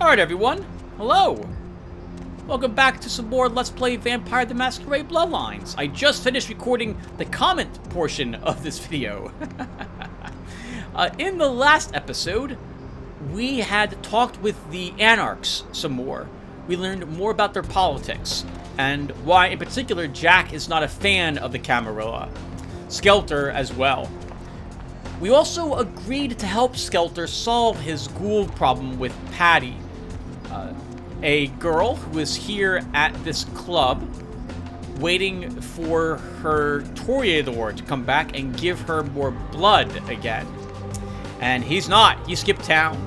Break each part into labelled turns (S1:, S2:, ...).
S1: Alright everyone, hello! Welcome back to some more Let's Play Vampire the Masquerade-Bloodlines. I just finished recording the comment portion of this video. In the last episode, we had talked with the Anarchs some more. We learned more about their politics, and why in particular Jack is not a fan of the Camarilla. Skelter as well. We also agreed to help Skelter solve his ghoul problem with Patty, a girl who is here at this club waiting for her Toreador to come back and give her more blood again. And he's not. He skipped town.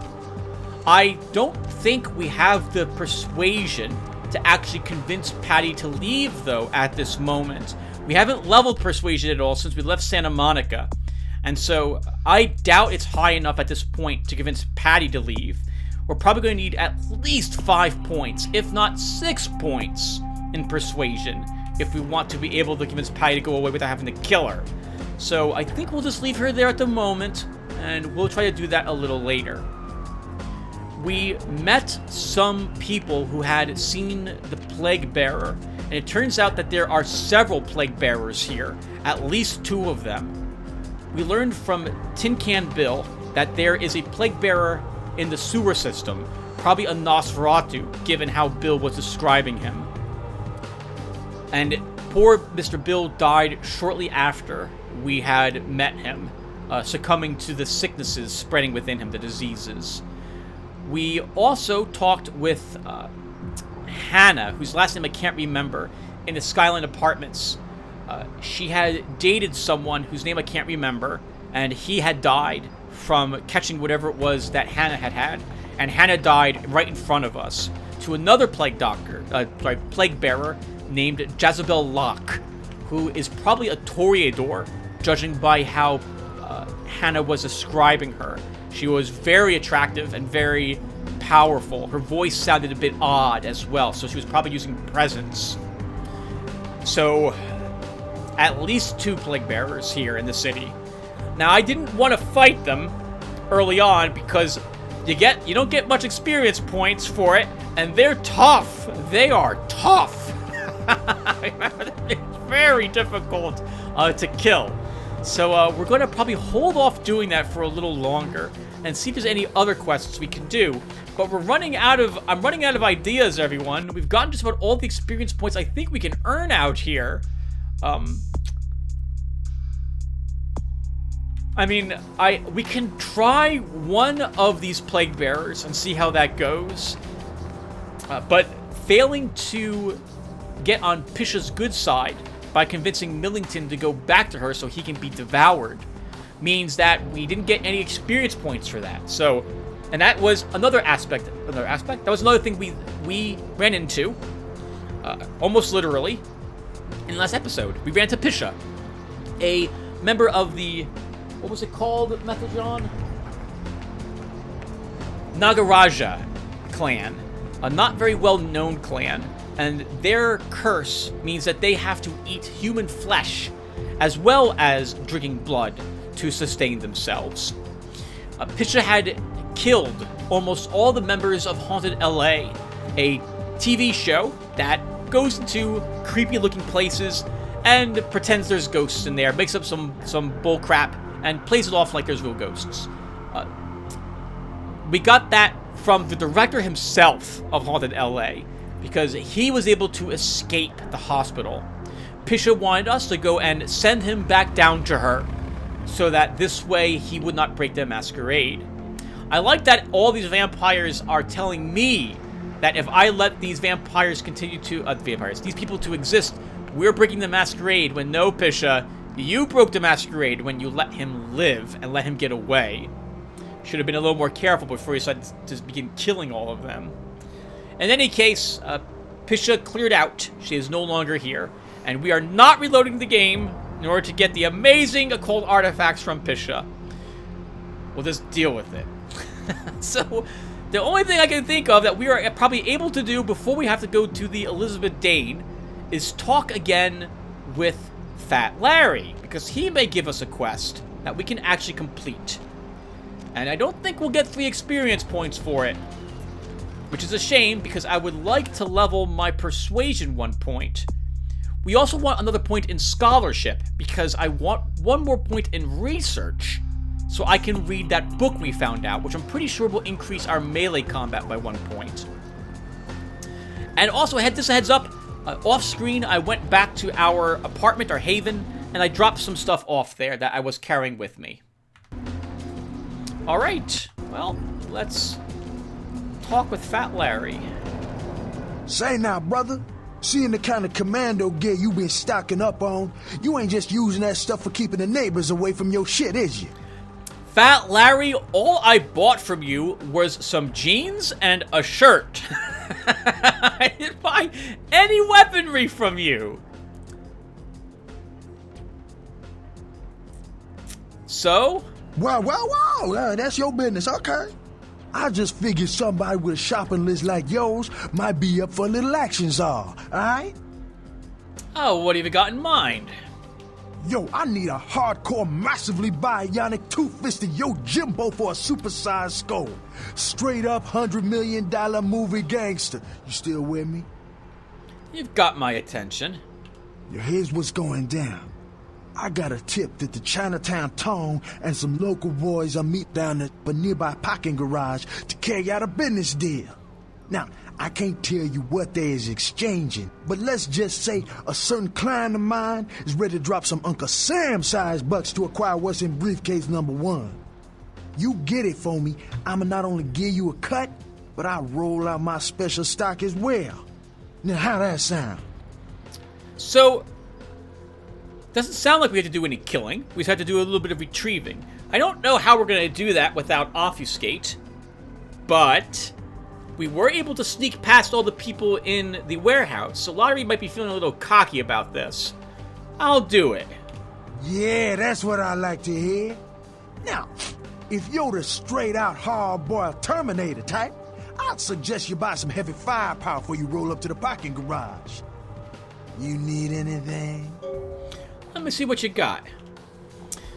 S1: I don't think we have the persuasion to actually convince Patty to leave, though, at this moment. We haven't leveled persuasion at all since we left Santa Monica. And so I doubt it's high enough at this point to convince Patty to leave. We're probably going to need at least 5 points, if not 6 points, in persuasion, if we want to be able to convince Patty to go away without having to kill her. So I think we'll just leave her there at the moment, and we'll try to do that a little later. We met some people who had seen the Plague Bearer, and it turns out that there are several Plague Bearers here, at least 2 of them. We learned from Tin Can Bill that there is a Plague Bearer in the sewer system, probably a Nosferatu, given how Bill was describing him. And poor Mr. Bill died shortly after we had met him, succumbing to the sicknesses spreading within him, the diseases. We also talked with Hannah, whose last name I can't remember, in the Skyline Apartments. She had dated someone whose name I can't remember, and he had died from catching whatever it was that Hannah had, and Hannah died right in front of us, to another plague bearer named Jezebel Locke, who is probably a Toreador, judging by how Hannah was describing her. She was very attractive and very powerful. Her voice sounded a bit odd as well, so she was probably using presence. So, at least 2 plague bearers here in the city. Now, I didn't want to fight them early on because you don't get much experience points for it, and they're tough. They are tough. It's very difficult to kill. So we're going to probably hold off doing that for a little longer and see if there's any other quests we can do. But I'm running out of ideas, everyone. We've gotten just about all the experience points I think we can earn out here. I mean, we can try one of these plague bearers and see how that goes. But failing to get on Pisha's good side by convincing Millington to go back to her so he can be devoured means that we didn't get any experience points for that. So, and that was another aspect. That was another thing we ran into, almost literally, in the last episode. We ran into Pisha, a member of the, what was it called, Methajon? Nagaraja clan. A not very well-known clan. And their curse means that they have to eat human flesh, as well as drinking blood, to sustain themselves. Pisha had killed almost all the members of Haunted LA, a TV show that goes into creepy-looking places and pretends there's ghosts in there, makes up some bullcrap, and plays it off like there's real ghosts. We got that from the director himself of Haunted LA, because he was able to escape the hospital. Pisha wanted us to go and send him back down to her, so that this way he would not break the masquerade. I like that all these vampires are telling me that if I let these vampires continue to, these people to exist, we're breaking the masquerade, when no, Pisha, you broke the masquerade when you let him live and let him get away. Should have been a little more careful before you decided to begin killing all of them. In any case, Pisha cleared out. She is no longer here. And we are not reloading the game in order to get the amazing occult artifacts from Pisha. We'll just deal with it. So, the only thing I can think of that we are probably able to do before we have to go to the Elizabeth Dane is talk again with Fat Larry, because he may give us a quest that we can actually complete. And I don't think we'll get 3 experience points for it. which is a shame because I would like to level my persuasion 1 point. We also want another point in scholarship because I want 1 more point in research so I can read that book we found out, which I'm pretty sure will increase our melee combat by 1 point. And also, just a heads up, off screen I went back to our apartment, our haven, and I dropped some stuff off there that I was carrying with me. Alright, well, let's talk with Fat Larry.
S2: Say now, brother. Seeing the kind of commando gear you been stocking up on, you ain't just using that stuff for keeping the neighbors away from your shit, is you?
S1: Fat Larry, all I bought from you was some jeans and a shirt. I didn't buy any weaponry from you. So?
S2: Wow, that's your business, okay. I just figured somebody with a shopping list like yours might be up for a little action, czar, alright?
S1: Oh, what have you got in mind?
S2: Yo, I need a hardcore, massively bionic, two-fisted Yojimbo for a supersized skull. Straight up $100 million movie gangster. You still with me?
S1: You've got my attention.
S2: Here's what's going down. I got a tip that the Chinatown Tone and some local boys are meet down at a nearby parking garage to carry out a business deal. Now, I can't tell you what they is exchanging, but let's just say a certain client of mine is ready to drop some Uncle Sam-sized bucks to acquire what's in briefcase number 1. You get it for me, I'ma not only give you a cut, but I'll roll out my special stock as well. Now, how that sound?
S1: So, doesn't sound like we have to do any killing. We just have to do a little bit of retrieving. I don't know how we're going to do that without obfuscate, but we were able to sneak past all the people in the warehouse, so Lotaeri might be feeling a little cocky about this. I'll do it.
S2: Yeah, that's what I like to hear. Now, if you're the straight-out hard-boiled Terminator type, I'd suggest you buy some heavy firepower before you roll up to the parking garage. You need anything?
S1: Let me see what you got.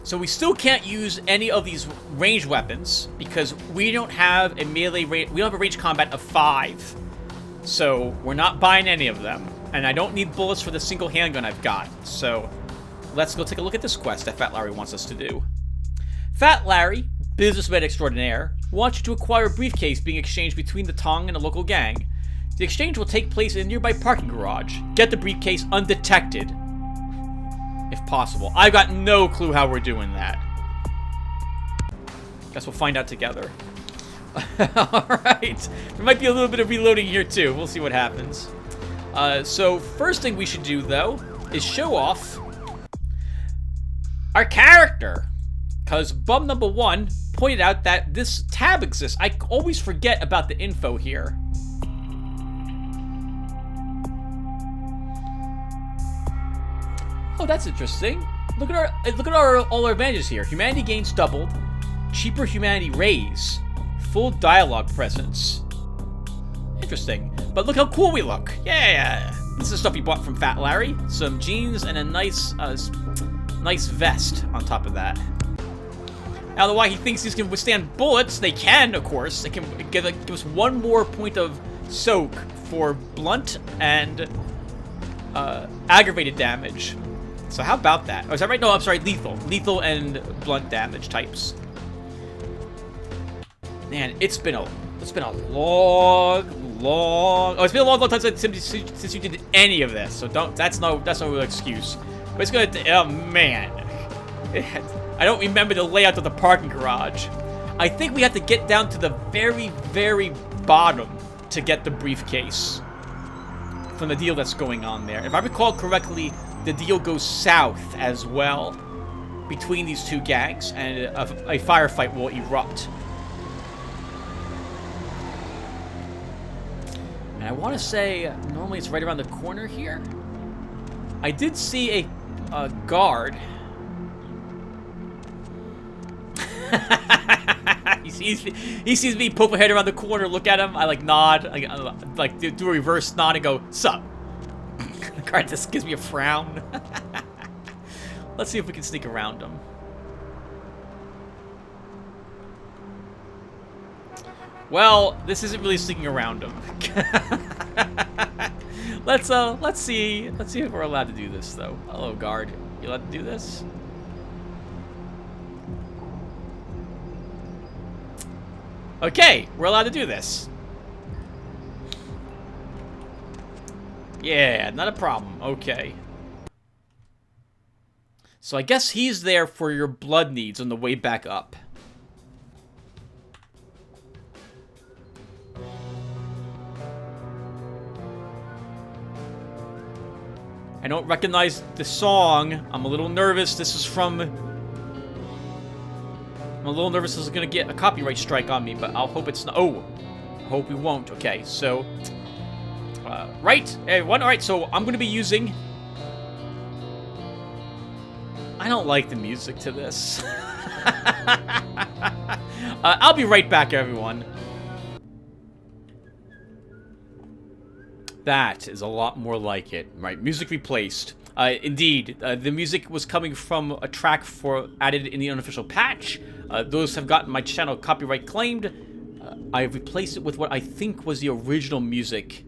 S1: So we still can't use any of these ranged weapons because we don't have a melee range. We don't have a range combat of 5. So we're not buying any of them. And I don't need bullets for the single handgun I've got. So let's go take a look at this quest that Fat Larry wants us to do. Fat Larry, businessman extraordinaire, wants you to acquire a briefcase being exchanged between the Tong and a local gang. The exchange will take place in a nearby parking garage. Get the briefcase undetected, if possible. I've got no clue how we're doing that. Guess we'll find out together. Alright. There might be a little bit of reloading here too. We'll see what happens. So first thing we should do though is show off our character. Because bum number 1 pointed out that this tab exists. I always forget about the info here. Oh, that's interesting. Look at all our advantages here. Humanity gains doubled, cheaper humanity raise, full dialogue presence. Interesting. But look how cool we look. Yeah. This is stuff we bought from Fat Larry. Some jeans and a nice vest on top of that. I don't know why he thinks these can withstand bullets. They can, of course. They can give us 1 more point of soak for blunt and aggravated damage. So how about that? Oh, is that right? No, I'm sorry, lethal. Lethal and blunt damage types. Man, it's been a long... Oh, it's been a long time since you did any of this. So that's no real excuse. But it's gonna... Oh, man. I don't remember the layout of the parking garage. I think we have to get down to the very, very bottom to get the briefcase from the deal that's going on there. If I recall correctly, the deal goes south as well between these 2 gangs, and a firefight will erupt. And I want to say, normally it's right around the corner here. I did see a guard. He sees me poke my head around the corner, look at him. I like nod, like do a reverse nod and go, "Sup?" The guard just gives me a frown. Let's see if we can sneak around him. Well, this isn't really sneaking around him. Let's see if we're allowed to do this though. Hello, guard. You allowed to do this? Okay, we're allowed to do this. Yeah, not a problem. Okay. So I guess he's there for your blood needs on the way back up. I don't recognize the song. I'm a little nervous. This is from... I'm a little nervous this is going to get a copyright strike on me, but I'll hope it's not... Oh! I hope we won't. Okay, so... right, everyone. Alright, so I'm going to be using... I don't like the music to this. I'll be right back, everyone. That is a lot more like it. Right, music replaced. Indeed, the music was coming from a track added in the unofficial patch. Those have gotten my channel copyright claimed. I have replaced it with what I think was the original music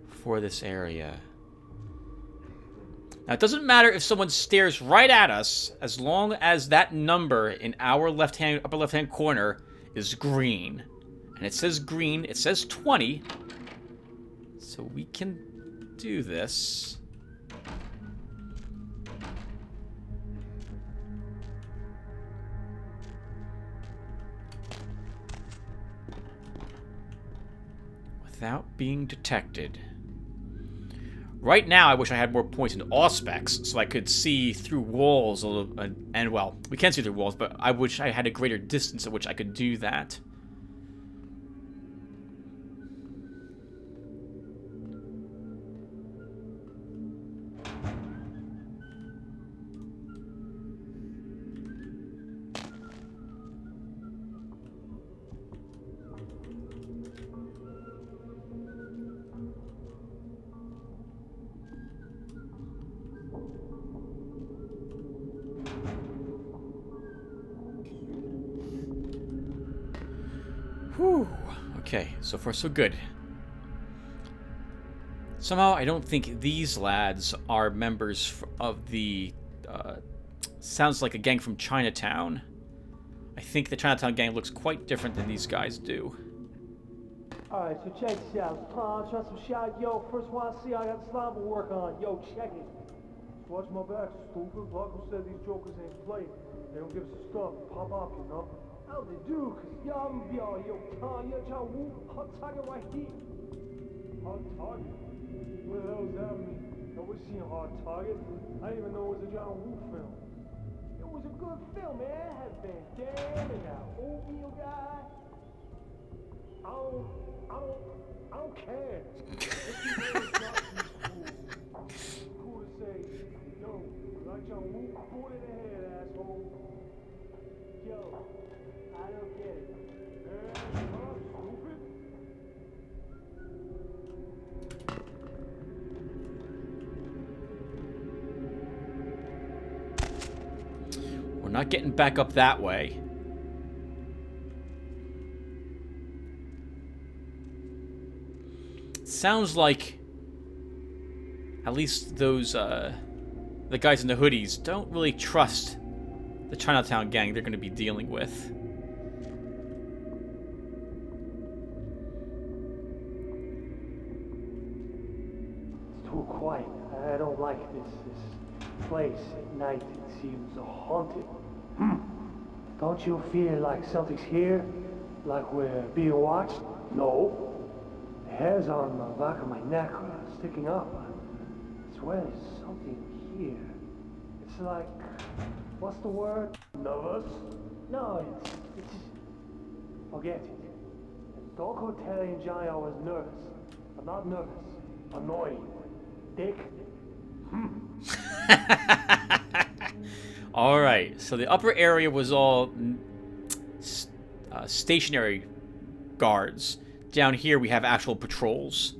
S1: for this area. Now, it doesn't matter if someone stares right at us, as long as that number in our upper left-hand corner is green. And it says green, it says 20. So we can do this. Without being detected. Right now, I wish I had more points in Auspex, so I could see through walls a little, and well, we can see through walls, but I wish I had a greater distance at which I could do that. Whew. Okay, so far so good. Somehow I don't think these lads are members of the... sounds like a gang from Chinatown. I think the Chinatown gang looks quite different than these guys do.
S3: Alright, so check this out. Try some shot. Yo, first one I see, I got the slime to work on. Yo, check it. Watch my back, stupid. Blanco said these jokers ain't playing. They don't give us stuff. Pop up, you know? How they do? Cause yo, hot target right here. Hot target? What the hell does that mean? I was seeing Hot Target. I didn't even know it was a John Woo film. It was a good film, man. It had Van Damme and that oatmeal guy. I don't care. Cool to say, yo, like John Woo, pull it in the head, asshole. Yo, I don't get it. Stupid.
S1: We're not getting back up that way. Sounds like at least those the guys in the hoodies don't really trust the Chinatown gang they're going to be dealing with.
S3: It's too quiet. I don't like this place at night. It seems haunted. Don't you feel like something's here? Like we're being watched? No. The hairs on the back of my neck are sticking up. I swear there's something here. It's like, what's the word? Nervous? No, it's forget it. Don't go telling Johnny I was nervous. I'm not nervous. Annoying. Dick.
S1: Alright, so the upper area was all stationary guards. Down here we have actual patrols.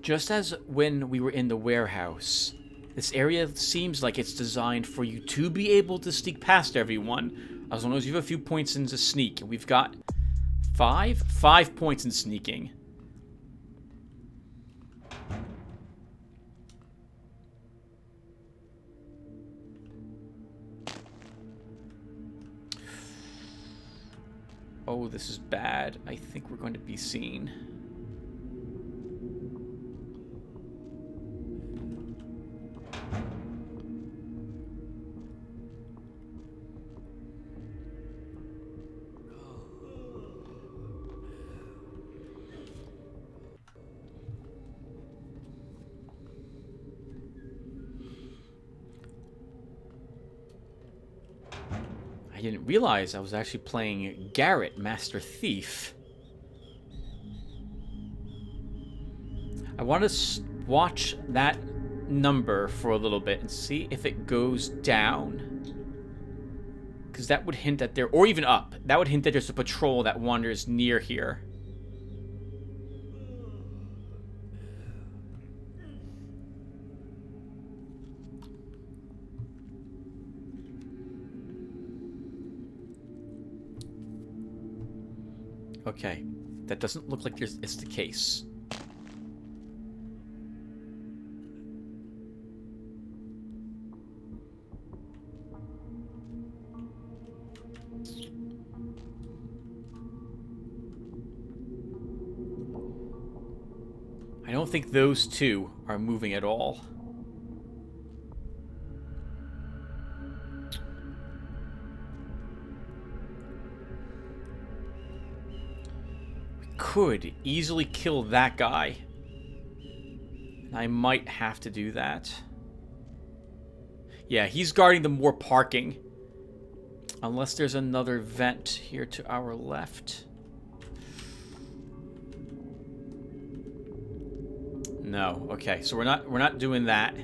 S1: Just as when we were in the warehouse, this area seems like it's designed for you to be able to sneak past everyone, as long as you have a few points into sneak. And we've got 5 points in sneaking. Oh, this is bad. I think we're going to be seen. I didn't realize I was actually playing Garrett, Master Thief. I want to watch that number for a little bit and see if it goes down. Because that would hint that there, or even up, that would hint that there's a patrol that wanders near here. Okay, that doesn't look like it's the case. I don't think those two are moving at all. Could easily kill that guy. I might have to do that. Yeah, he's guarding the more parking. Unless there's another vent here to our left. No. Okay, so we're not doing that.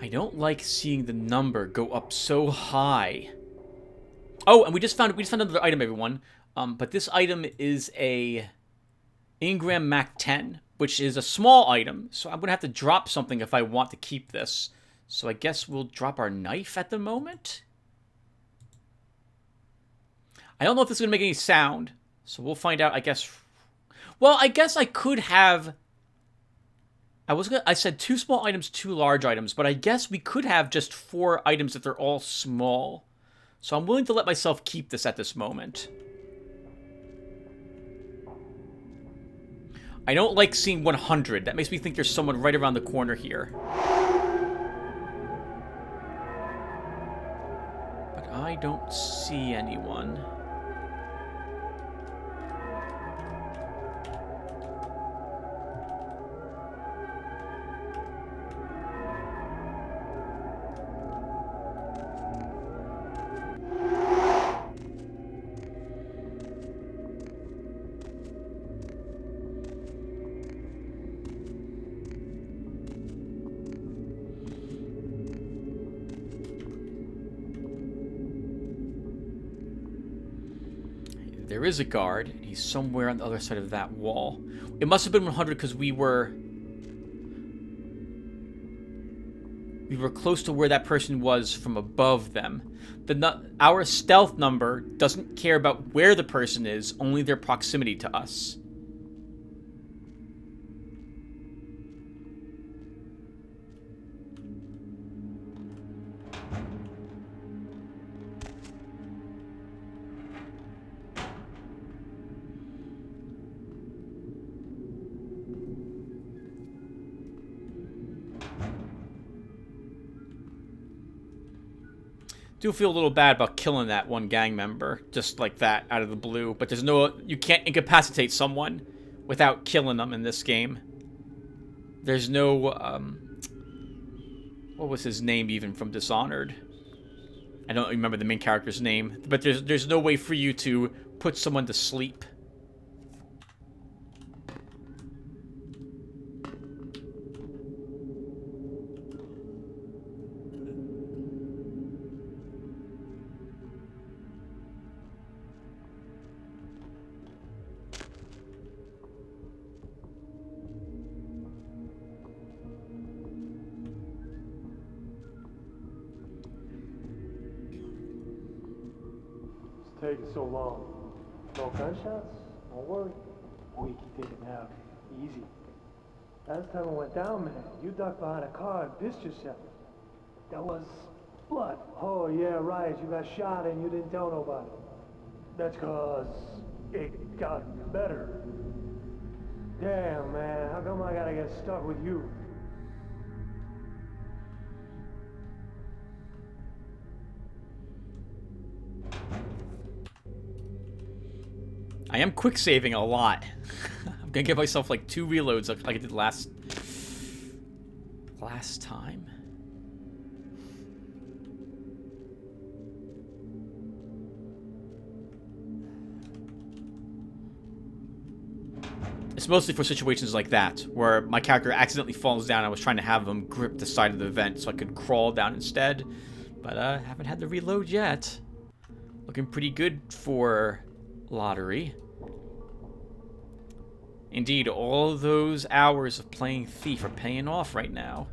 S1: I don't like seeing the number go up so high. Oh, and we just found another item, everyone. But this item is a Ingram Mac 10, which is a small item. So I'm gonna have to drop something if I want to keep this. So I guess we'll drop our knife at the moment. I don't know if this is gonna make any sound, so we'll find out. I guess. Well, I guess I could have. I said 2 small items, 2 large items, but I guess we could have just 4 items if they're all small. So I'm willing to let myself keep this at this moment. I don't like seeing 100. That makes me think there's someone right around the corner here. But I don't see anyone. There is a guard, and he's somewhere on the other side of that wall. It must have been 100 because we were close to where that person was from above them. Our stealth number doesn't care about where the person is, only their proximity to us. Do feel a little bad about killing that one gang member just like that out of the blue, but you can't incapacitate someone without killing them in this game. There's no what was his name even from Dishonored? I don't remember the main character's name, but there's no way for you to put someone to sleep.
S3: Taking so long. No gunshots? Don't worry. We can take it now. Easy. Last time I went down, man, you ducked behind a car and pissed yourself. That was blood. Oh, yeah, right. You got shot and you didn't tell nobody. That's 'cause it got better. Damn, man. How come I gotta get stuck with you?
S1: I am quick saving a lot. I'm gonna give myself like 2 reloads like I did last time. It's mostly for situations like that, where my character accidentally falls down. I was trying to have him grip the side of the vent so I could crawl down instead. But haven't had the reload yet. Looking pretty good for Lotaeri. Indeed, all those hours of playing Thief are paying off right now.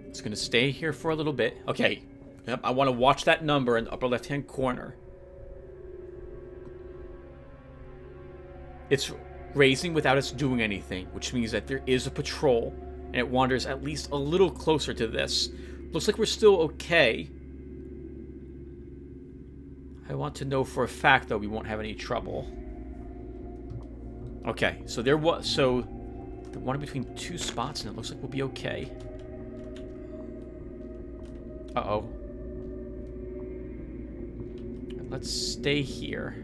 S1: It's gonna stay here for a little bit. Okay. Yep, I want to watch that number in the upper left-hand corner. It's raising without us doing anything, which means that there is a patrol, and it wanders at least a little closer to this. Looks like we're still okay. I want to know for a fact, though, we won't have any trouble. Okay, so there was... So, the one between 2 spots, and it looks like we'll be okay. Uh-oh. Let's stay here.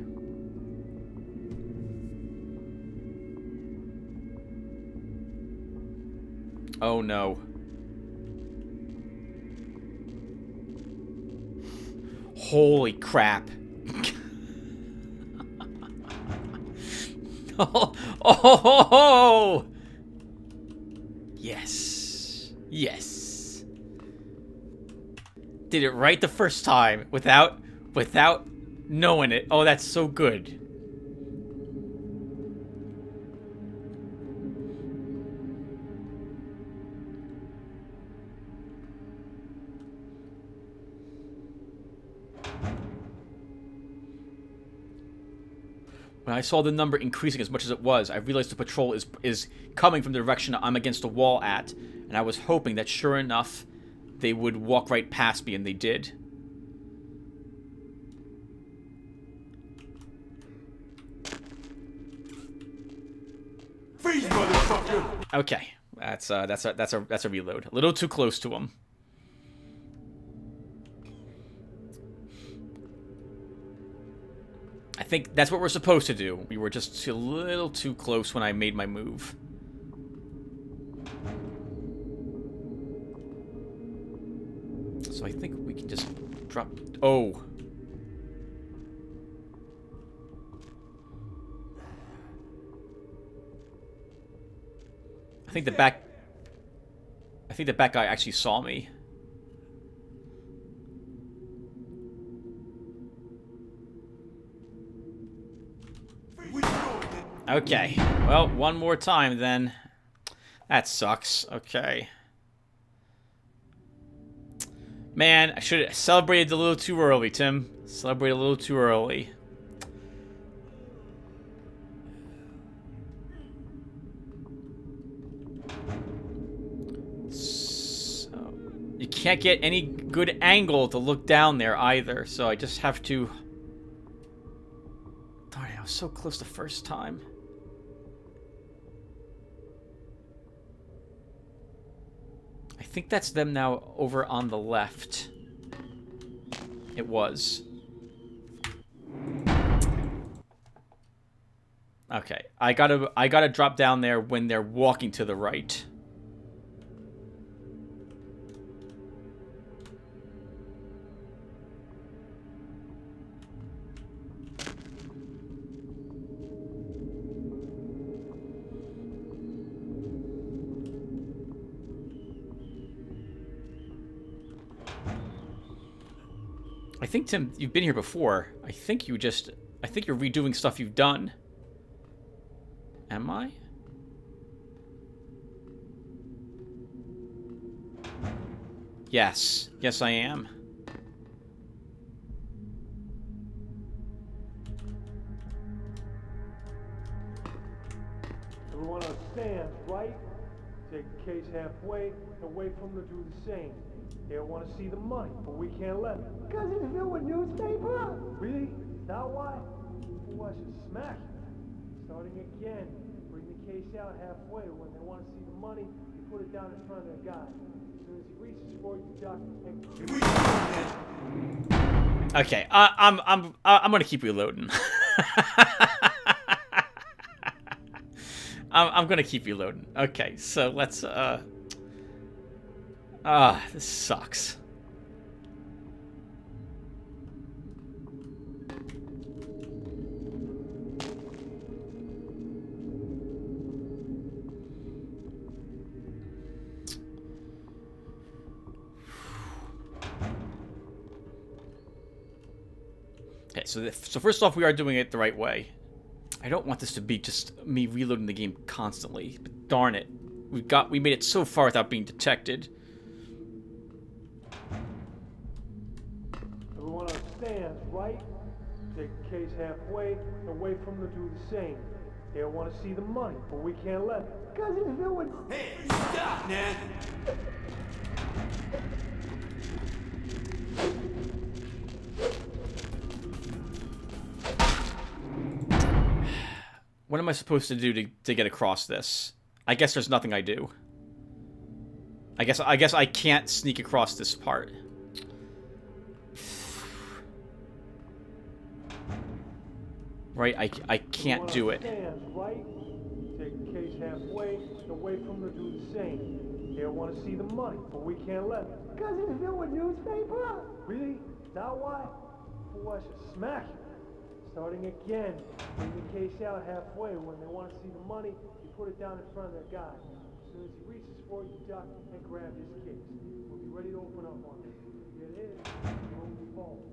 S1: Oh, no. Holy crap. Oh! Yes. Yes. Did it right the first time without knowing it. Oh, that's so good. When I saw the number increasing as much as it was, I realized the patrol is coming from the direction I'm against a wall at, and I was hoping that sure enough, they would walk right past me, and they did.
S2: Freeze, motherfucker!
S1: Okay, that's a reload. A little too close to him. I think that's what we're supposed to do. We were just a little too close when I made my move. So I think we can just drop... Oh. I think the back guy actually saw me. Okay. Well, one more time then. That sucks. Okay. Man, I should have celebrated a little too early, Tim. Celebrated a little too early. So, you can't get any good angle to look down there either, so I just have to... Darn it, I was so close the first time. I think that's them now over on the left. It was. Okay, I gotta drop down there when they're walking to the right. I think, Tim, you've been here before. I think you're redoing stuff you've done. Am I? Yes. Yes, I am.
S3: Everyone understands, right? Take the case halfway and wait for them to do the same. They want to see the money, but we can't let them. Because it's filled with newspaper? Really? Is that why? Well, I should smack you. Starting again. Bring the case out halfway. When they want to see the money, you put it down in front of their guy. As soon as he reaches for it, you duck and...
S1: Okay, I'm gonna keep reloading. I'm gonna keep reloading. Okay, so let's this sucks. Okay, so first off, we are doing it the right way. I don't want this to be just me reloading the game constantly, but darn it. We made it so far without being detected.
S3: Everyone understands, right? Take the case halfway and wait for them to do the same. They want to see the money, but we can't let them. Because it's filled with...
S4: Hey, stop, man!
S1: What am I supposed to do to get across this? I guess there's nothing I do. I guess I can't sneak across this part. Right, I can't do it.
S3: Right? Take the case halfway and wait for them to do the same. They want to see the money, but we can't let them. Because it's filled with newspaper? Really? Is that why? Well, I should smack you. Starting again. Bring the case out halfway. When they want to see the money, you put it down in front of their guy. As soon as he reaches for it, you duck and grab his case. We'll be ready to open up on it. Here it is. Don't fall.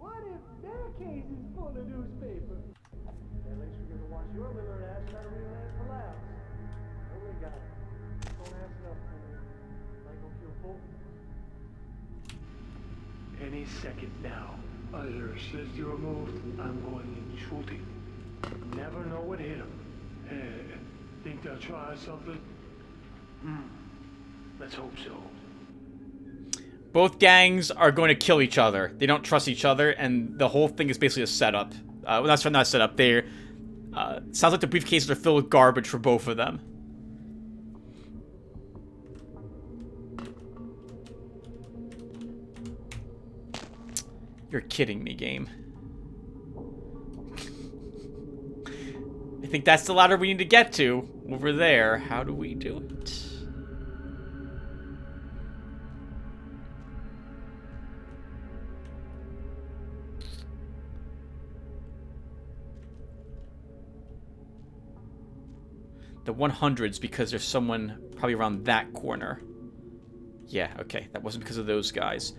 S3: What if their case is full of newspaper? At least we're gonna watch your little ass try to relay it for laughs. Oh, we got it. Don't ask enough for me. Like go kill both. Any second now. Either says you removed, I'm going in shooting. Never know what hit him. Think they'll try something? Let's hope so.
S1: Both gangs are going to kill each other. They don't trust each other, and the whole thing is basically a setup. Well, that's not a setup. They're sounds like the briefcases are filled with garbage for both of them. You're kidding me, game. I think that's the ladder we need to get to. Over there. How do we do it? The 100s because there's someone probably around that corner. Yeah, okay. That wasn't because of those guys.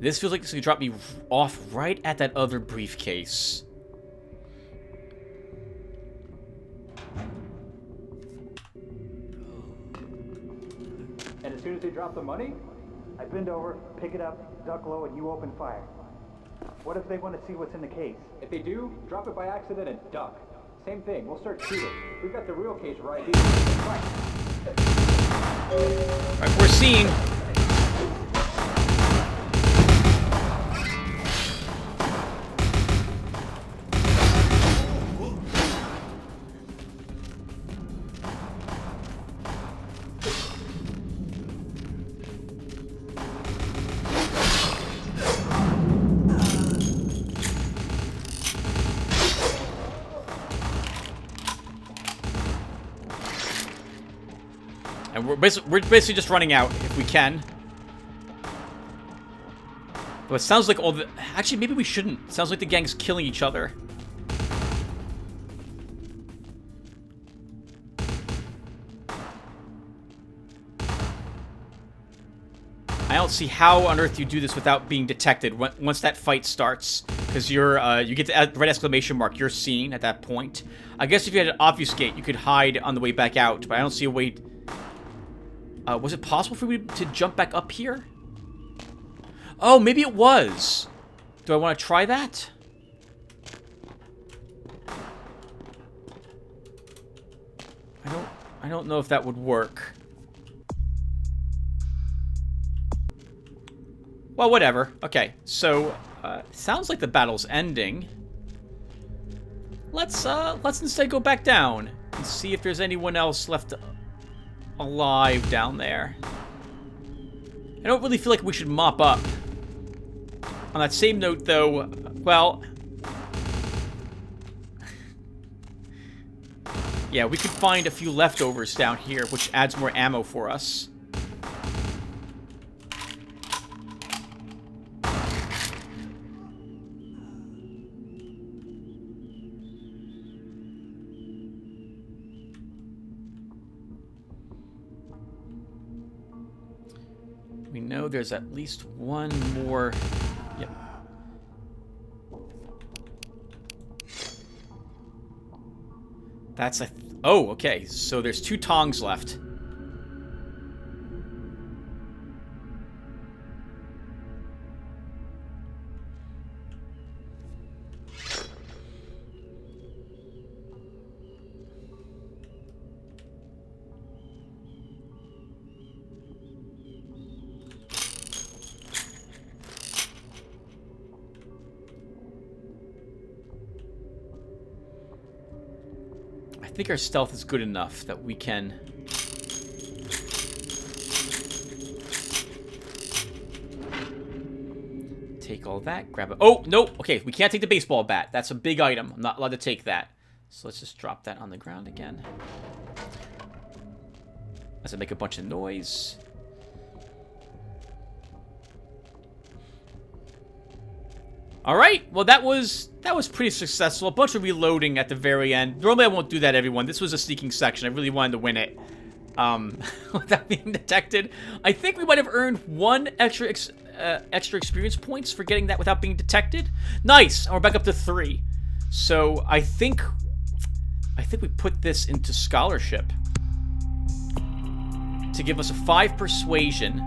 S1: This feels like it's going to drop me off right at that other briefcase.
S4: And as soon as they drop the money,
S3: I bend over, pick it up, duck low, and you open fire. What if they want to see what's in the case?
S4: if they do, drop it by accident and duck. Same thing, we'll start shooting. We've got the real case right here. Right.
S1: Alright, we're seeing. And we're basically just running out if we can. But it sounds like all the... Actually, maybe we shouldn't. It sounds like the gang's killing each other. I don't see how on earth you do this without being detected once that fight starts. Because you're, you get the red exclamation mark. You're seen at that point. I guess if you had an obfuscate, you could hide on the way back out. But I don't see a way... was it possible for me to jump back up here? Oh, maybe it was. Do I want to try that? I don't know if that would work. Well, whatever. Okay, so sounds like the battle's ending. Let's instead go back down and see if there's anyone else left alive down there. I don't really feel like we should mop up. On that same note, though, well... yeah, we could find a few leftovers down here, which adds more ammo for us. We know there's at least one more. Yep. That's a... oh, okay. So there's 2 tongs left. I think our stealth is good enough that we can... take all that, grab it. Oh, no! Okay, we can't take the baseball bat. That's a big item. I'm not allowed to take that. So let's just drop that on the ground again. Does it make a bunch of noise? Alright, well that was pretty successful. A bunch of reloading at the very end. Normally I won't do that, everyone. This was a sneaking section. I really wanted to win it. Without being detected. I think we might have earned 1 extra experience points for getting that without being detected. Nice! And we're back up to 3. So I think we put this into scholarship. To give us a 5 persuasion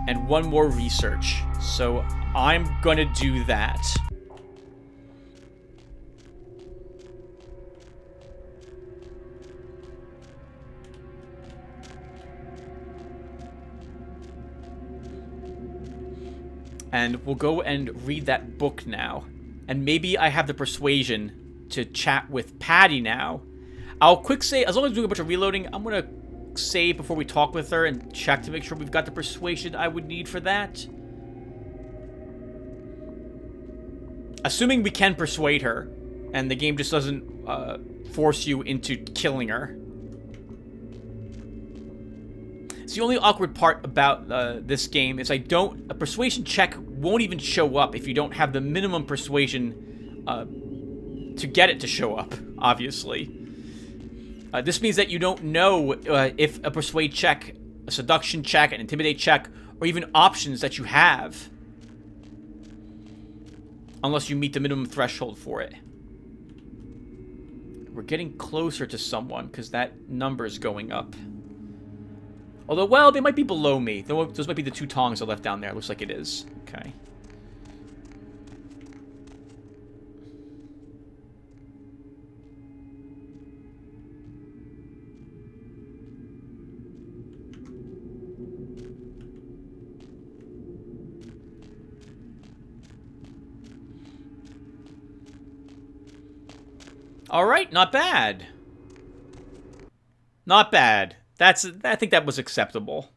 S1: and 1 more research. So I'm gonna do that. And we'll go and read that book now. And maybe I have the persuasion to chat with Patty now. I'll quick say, as long as we're doing a bunch of reloading, I'm gonna save before we talk with her and check to make sure we've got the persuasion I would need for that. Assuming we can persuade her, and the game just doesn't force you into killing her. It's the only awkward part about this game is a persuasion check won't even show up if you don't have the minimum persuasion to get it to show up, obviously. This means that you don't know if a persuade check, a seduction check, an intimidate check, or even options that you have unless you meet the minimum threshold for it. We're getting closer to someone because that number is going up. Although, well, they might be below me. Those might be the 2 tongs I left down there. Looks like it is. Okay. Alright, not bad. Not bad. I think that was acceptable.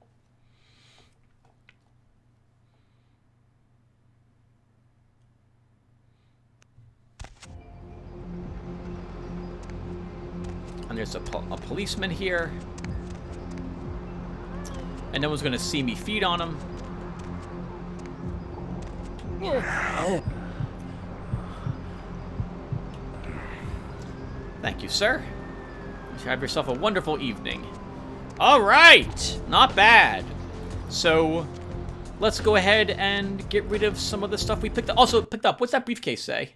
S1: And there's a policeman here. And no one's gonna see me feed on him. Thank you, sir. You have yourself a wonderful evening. All right, not bad. So, let's go ahead and get rid of some of the stuff we picked up. Also picked up. What's that briefcase say?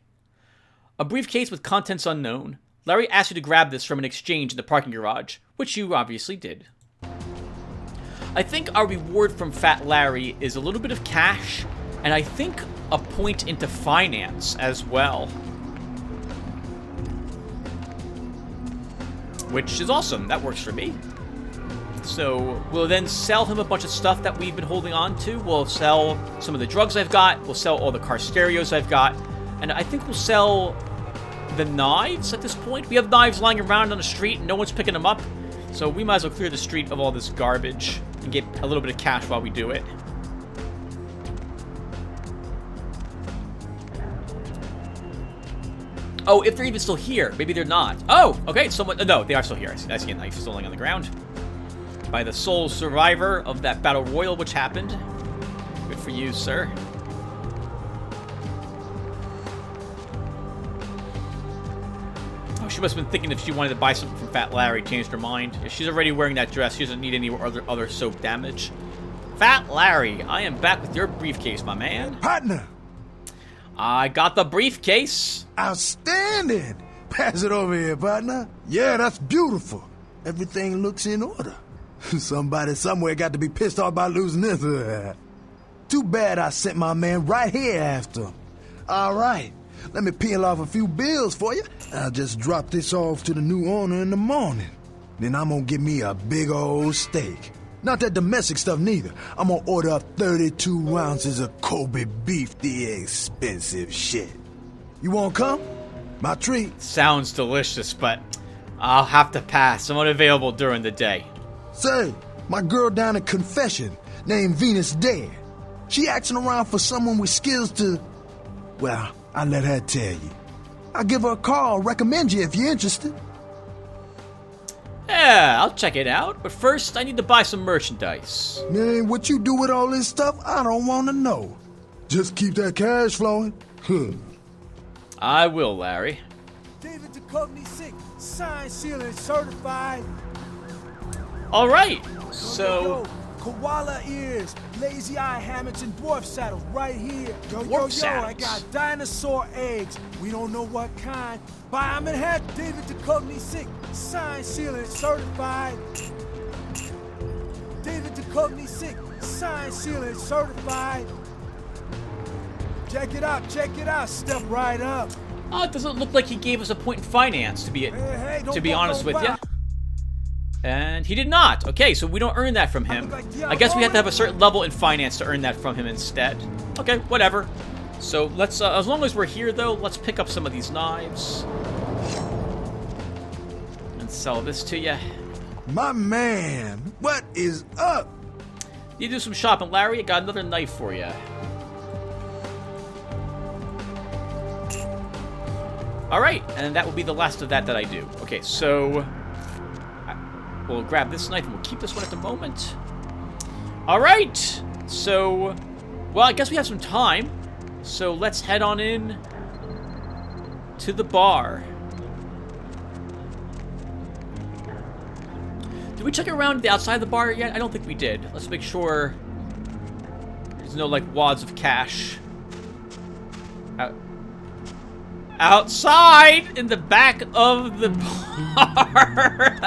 S1: A briefcase with contents unknown. Larry asked you to grab this from an exchange in the parking garage, which you obviously did. I think our reward from Fat Larry is a little bit of cash, and I think a point into finance as well. Which is awesome. That works for me. So we'll then sell him a bunch of stuff that we've been holding on to. We'll sell some of the drugs I've got. We'll sell all the car stereos I've got. And I think we'll sell the knives at this point. We have knives lying around on the street and no one's picking them up. So we might as well clear the street of all this garbage and get a little bit of cash while we do it. Oh, if they're even still here. Maybe they're not. Oh, okay. Someone. No, they are still here. I see a knife still laying on the ground. By the sole survivor of that battle royal which happened. Good for you, sir. Oh, she must have been thinking if she wanted to buy something from Fat Larry, changed her mind. If she's already wearing that dress, she doesn't need any other soap damage. Fat Larry, I am back with your briefcase, my man.
S2: Partner!
S1: I got the briefcase.
S2: Outstanding! Pass it over here, partner. Yeah, that's beautiful. Everything looks in order. Somebody somewhere got to be pissed off by losing this. Too bad I sent my man right here after him. All right, let me peel off a few bills for you. I'll just drop this off to the new owner in the morning. Then I'm gonna get me a big old steak. Not that domestic stuff neither. I'm gonna order up 32 ounces of Kobe beef, the expensive shit. You wanna come? My treat.
S1: Sounds delicious, but I'll have to pass. I'm unavailable during the day.
S2: Say, my girl down at Confession, named Venus Dare. She asking around for someone with skills to... Well, I'll let her tell you. I'll give her a call, recommend you if you're interested.
S1: Yeah, I'll check it out. But first, I need to buy some merchandise.
S2: Man, what you do with all this stuff, I don't want to know. Just keep that cash flowing.
S1: I will, Larry.
S5: David Duchovny sick, signed, sealed, and certified.
S1: All right,
S5: Yo,
S1: so...
S5: koala ears, lazy eye hammocks, and dwarf saddles right here.
S1: Dwarf
S5: I
S1: saddles.
S5: got dinosaur eggs. We don't know what kind. Buy 'em and have David Duchovny sick, signed, sealed, and certified. David Duchovny sick, signed, sealed, and certified. Check it out, step right up.
S1: Oh, it doesn't look like he gave us a point in finance, to be honest with you. And he did not. Okay, so we don't earn that from him. I guess we have to have a certain level in finance to earn that from him instead. Okay, whatever. So let's, as long as we're here though, let's pick up some of these knives. And sell this to you.
S2: My man, what is up?
S1: You do some shopping, Larry. I got another knife for you. Alright, and that will be the last of that I do. Okay, so... we'll grab this knife and we'll keep this one at the moment. Alright! So... well, I guess we have some time. So let's head on in... to the bar. Did we check around the outside of the bar yet? I don't think we did. Let's make sure... there's no, like, wads of cash... Outside in the back of the bar.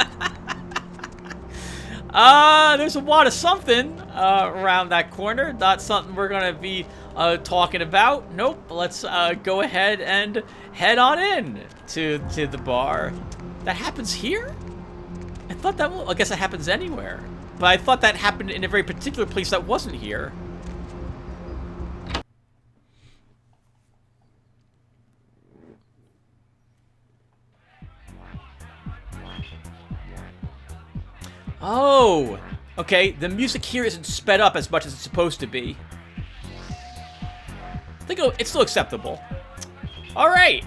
S1: There's a lot of something around that corner. Not something we're gonna be talking about. Nope. Let's go ahead and head on in to the bar. That happens here? I thought that. I guess it happens anywhere. But I thought that happened in a very particular place that wasn't here. Oh, okay. The music here isn't sped up as much as it's supposed to be. I think it's still acceptable. All right.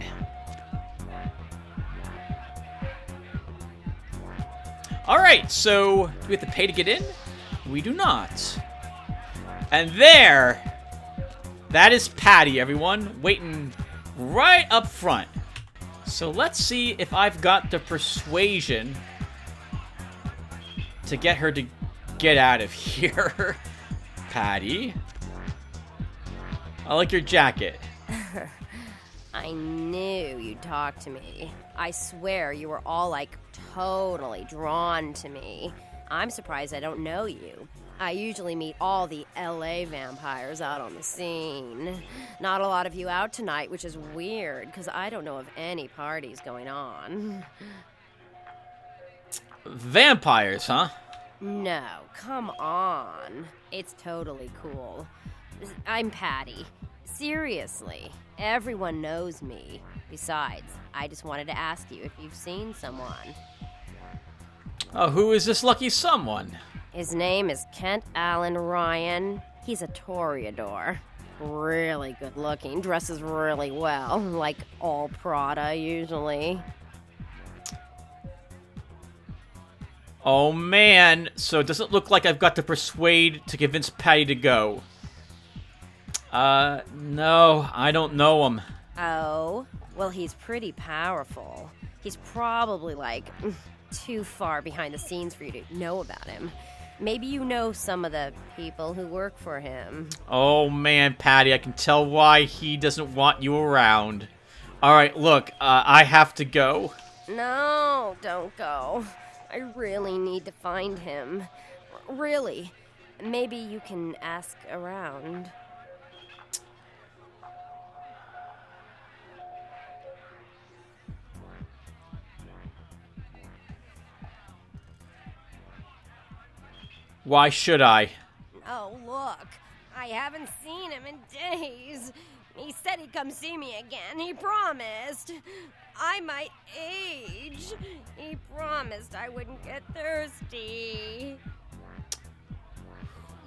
S1: All right. So, do we have to pay to get in? We do not. And there, that is Patty, everyone, waiting right up front. So let's see if I've got the persuasion to get her to get out of here. Patty. I like your jacket.
S6: I knew you'd talk to me. I swear you were all like totally drawn to me. I'm surprised I don't know you. I usually meet all the LA vampires out on the scene. Not a lot of you out tonight, which is weird because I don't know of any parties going on.
S1: Vampires, huh?
S6: No, come on. It's totally cool. I'm Patty. Seriously, everyone knows me. Besides, I just wanted to ask you if you've seen someone.
S1: Oh, who is this lucky someone?
S6: His name is Kent Allen Ryan. He's a Toreador. Really good looking, dresses really well, like all Prada usually.
S1: Oh man, so it doesn't look like I've got to persuade to convince Patty to go. No, I don't know him.
S6: Oh, well, he's pretty powerful. He's probably like too far behind the scenes for you to know about him. Maybe you know some of the people who work for him.
S1: Oh man, Patty, I can tell why he doesn't want you around. Alright, look, I have to go.
S6: No, don't go. I really need to find him. Really. Maybe you can ask around.
S1: Why should I?
S6: Oh, look. I haven't seen him in days. He said he'd come see me again. He promised. I might age. He promised I wouldn't get thirsty.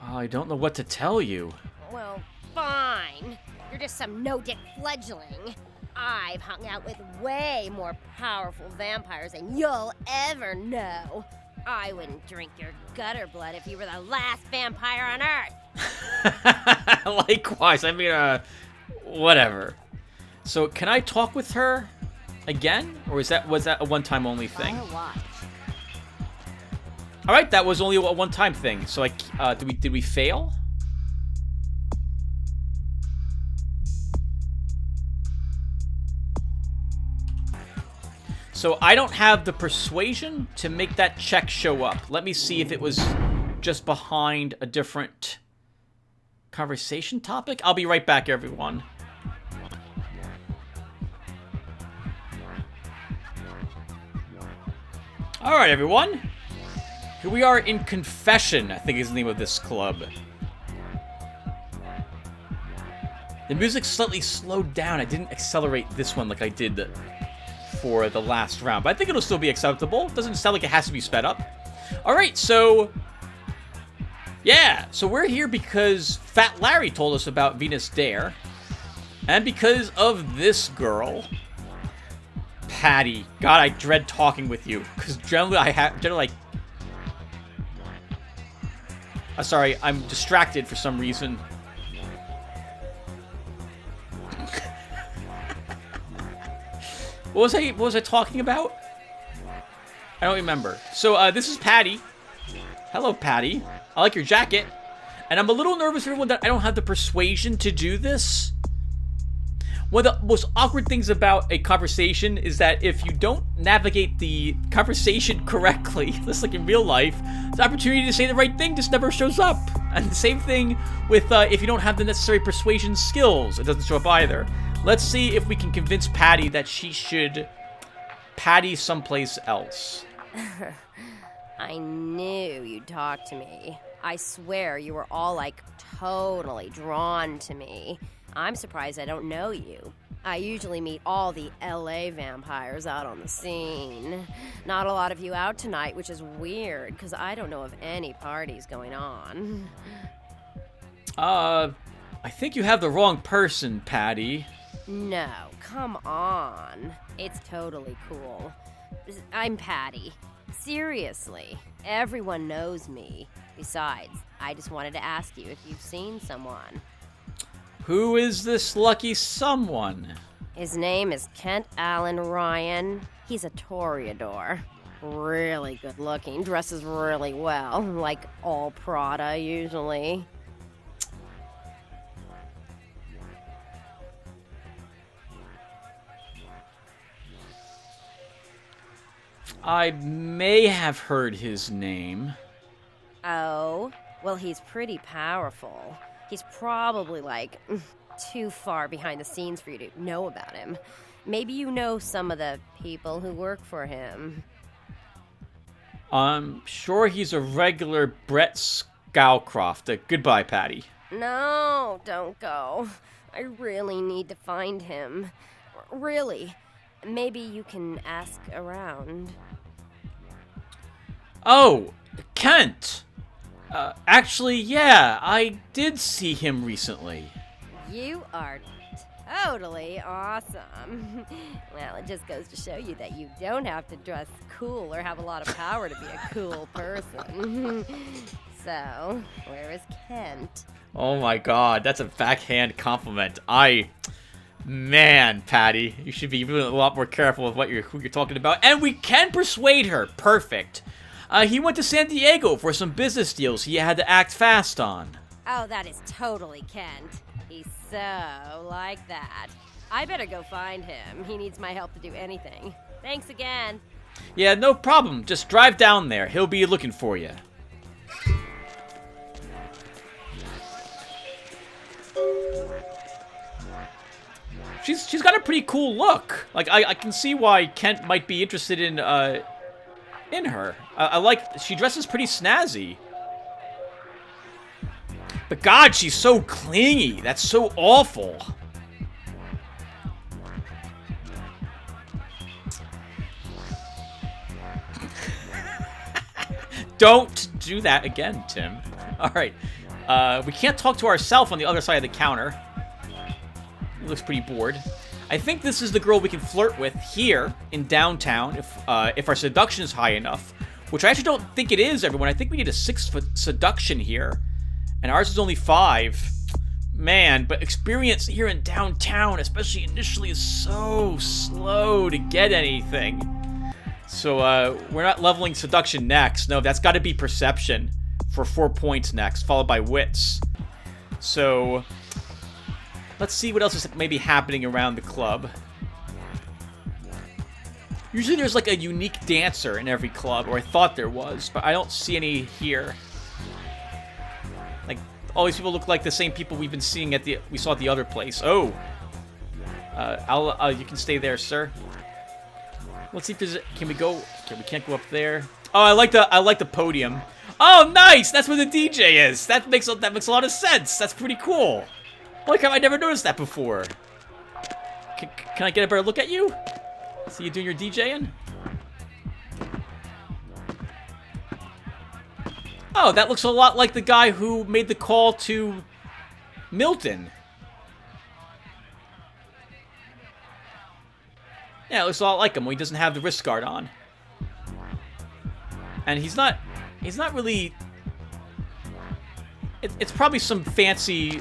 S1: Oh, I don't know what to tell you.
S6: Well, fine. You're just some no-dick fledgling. I've hung out with way more powerful vampires than you'll ever know. I wouldn't drink your gutter blood if you were the last vampire on Earth.
S1: Likewise, I mean, whatever. So, can I talk with her again? Or was that a one-time only thing? Alright, that was only a one-time thing. So, did we fail? So I don't have the persuasion to make that check show up. Let me see if it was just behind a different conversation topic. I'll be right back, everyone. All right, everyone. Here we are in Confession, I think is the name of this club. The music slightly slowed down. I didn't accelerate this one like I did for the last round, but I think it'll still be acceptable. Doesn't sound like it has to be sped up. All right, so yeah, so we're here because Fat Larry told us about Venus Dare, and because of this girl, Patty. God, I dread talking with you because generally sorry, I'm distracted for some reason. What was I talking about? I don't remember. So, this is Patty. Hello, Patty. I like your jacket. And I'm a little nervous, everyone, that I don't have the persuasion to do this. One of the most awkward things about a conversation is that if you don't navigate the conversation correctly, just like in real life, the opportunity to say the right thing just never shows up. And the same thing with if you don't have the necessary persuasion skills, it doesn't show up either. Let's see if we can convince Patty that she should patty someplace else.
S6: I knew you'd talk to me. I swear you were all like totally drawn to me. I'm surprised I don't know you. I usually meet all the LA vampires out on the scene. Not a lot of you out tonight, which is weird, because I don't know of any parties going on.
S1: I think you have the wrong person, Patty.
S6: No, come on. It's totally cool. I'm Patty. Seriously, everyone knows me. Besides, I just wanted to ask you if you've seen someone.
S1: Who is this lucky someone?
S6: His name is Kent Allen Ryan. He's a toreador. Really good looking, dresses really well, like all Prada usually.
S1: I may have heard his name.
S6: Oh, well, he's pretty powerful. He's probably, like, too far behind the scenes for you to know about him. Maybe you know some of the people who work for him.
S1: I'm sure he's a regular Brett Scowcroft. Goodbye, Patty.
S6: No, don't go. I really need to find him. Really. Maybe you can ask around.
S1: Oh, Kent! Actually, yeah, I did see him recently.
S6: You are totally awesome. Well, it just goes to show you that you don't have to dress cool or have a lot of power to be a cool person. So, where is Kent?
S1: Oh my god, that's a backhand compliment. Man, Patty, you should be really a lot more careful with who you're talking about. And we can persuade her. Perfect. He went to San Diego for some business deals he had to act fast on.
S6: Oh, that is totally Kent. He's so like that. I better go find him. He needs my help to do anything. Thanks again.
S1: Yeah, no problem. Just drive down there. He'll be looking for you. She's got a pretty cool look. Like, I can see why Kent might be interested in her. I like, she dresses pretty snazzy. But God, she's so clingy. That's so awful. Don't do that again, Tim. All right. We can't talk to ourselves on the other side of the counter. He looks pretty bored. I think this is the girl we can flirt with here in downtown if our seduction is high enough. Which I actually don't think it is, everyone. I think we need a 6-foot seduction here. And ours is only 5. Man, but experience here in downtown, especially initially, is so slow to get anything. So, we're not leveling seduction next. No, that's got to be perception for 4 points next, followed by wits. So, let's see what else is maybe happening around the club. Usually there's like a unique dancer in every club, or I thought there was, but I don't see any here. Like, all these people look like the same people we've been seeing we saw at the other place. Oh! You can stay there, sir. Let's see if there's can we go? Okay, we can't go up there. Oh, I like the podium. Oh, nice! That's where the DJ is. That makes a lot of sense. That's pretty cool. Like how I never noticed that before. Can I get a better look at you? See you doing your DJing? Oh, that looks a lot like the guy who made the call to Milton. Yeah, it looks a lot like him when he doesn't have the wrist guard on. And he's not really... It's probably some fancy,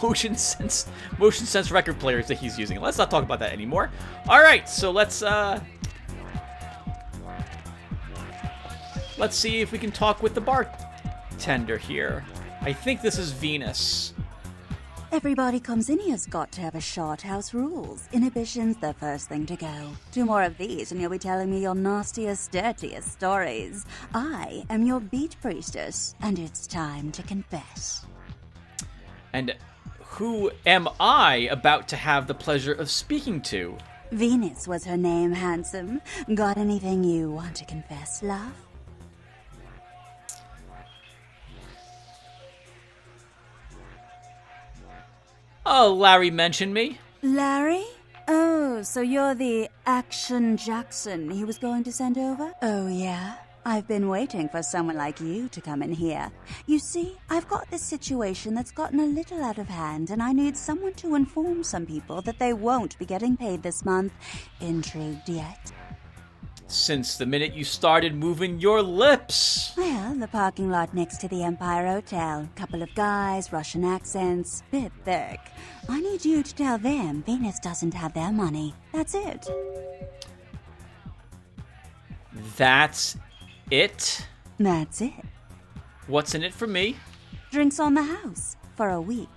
S1: motion sense record players that he's using. Let's not talk about that anymore. Alright, so let's see if we can talk with the bartender here. I think this is Venus.
S7: Everybody comes in here's got to have a shot. House rules. Inhibition's the first thing to go. 2 more of these and you'll be telling me your nastiest, dirtiest stories. I am your beat priestess, and it's time to confess.
S1: And who am I about to have the pleasure of speaking to?
S7: Venus was her name, handsome. Got anything you want to confess, love?
S1: Oh, Larry mentioned me.
S7: Larry? Oh, so you're the Action Jackson he was going to send over? Oh, yeah? I've been waiting for someone like you to come in here. You see, I've got this situation that's gotten a little out of hand, and I need someone to inform some people that they won't be getting paid this month. Intrigued yet?
S1: Since the minute you started moving your lips.
S7: Well, the parking lot next to the Empire Hotel. Couple of guys, Russian accents, bit thick. I need you to tell them Venus doesn't have their money. That's it.
S1: That's it?
S7: That's it.
S1: What's in it for me?
S7: Drinks on the house for a week.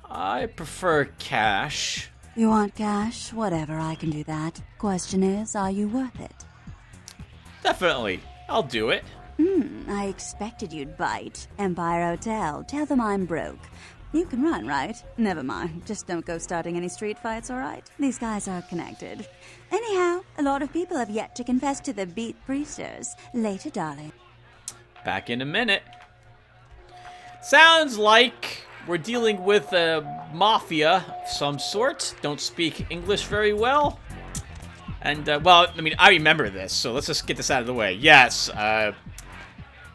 S1: I prefer cash.
S7: You want cash? Whatever, I can do that. Question is, are you worth it?
S1: Definitely. I'll do it.
S7: I expected you'd bite. Empire Hotel. Tell them I'm broke. You can run, right? Never mind. Just don't go starting any street fights, alright? These guys are connected. Anyhow, a lot of people have yet to confess to the beat priestess. Later, darling.
S1: Back in a minute. Sounds like we're dealing with a mafia of some sort. Don't speak English very well. And, well, I mean, I remember this, so let's just get this out of the way. Yes,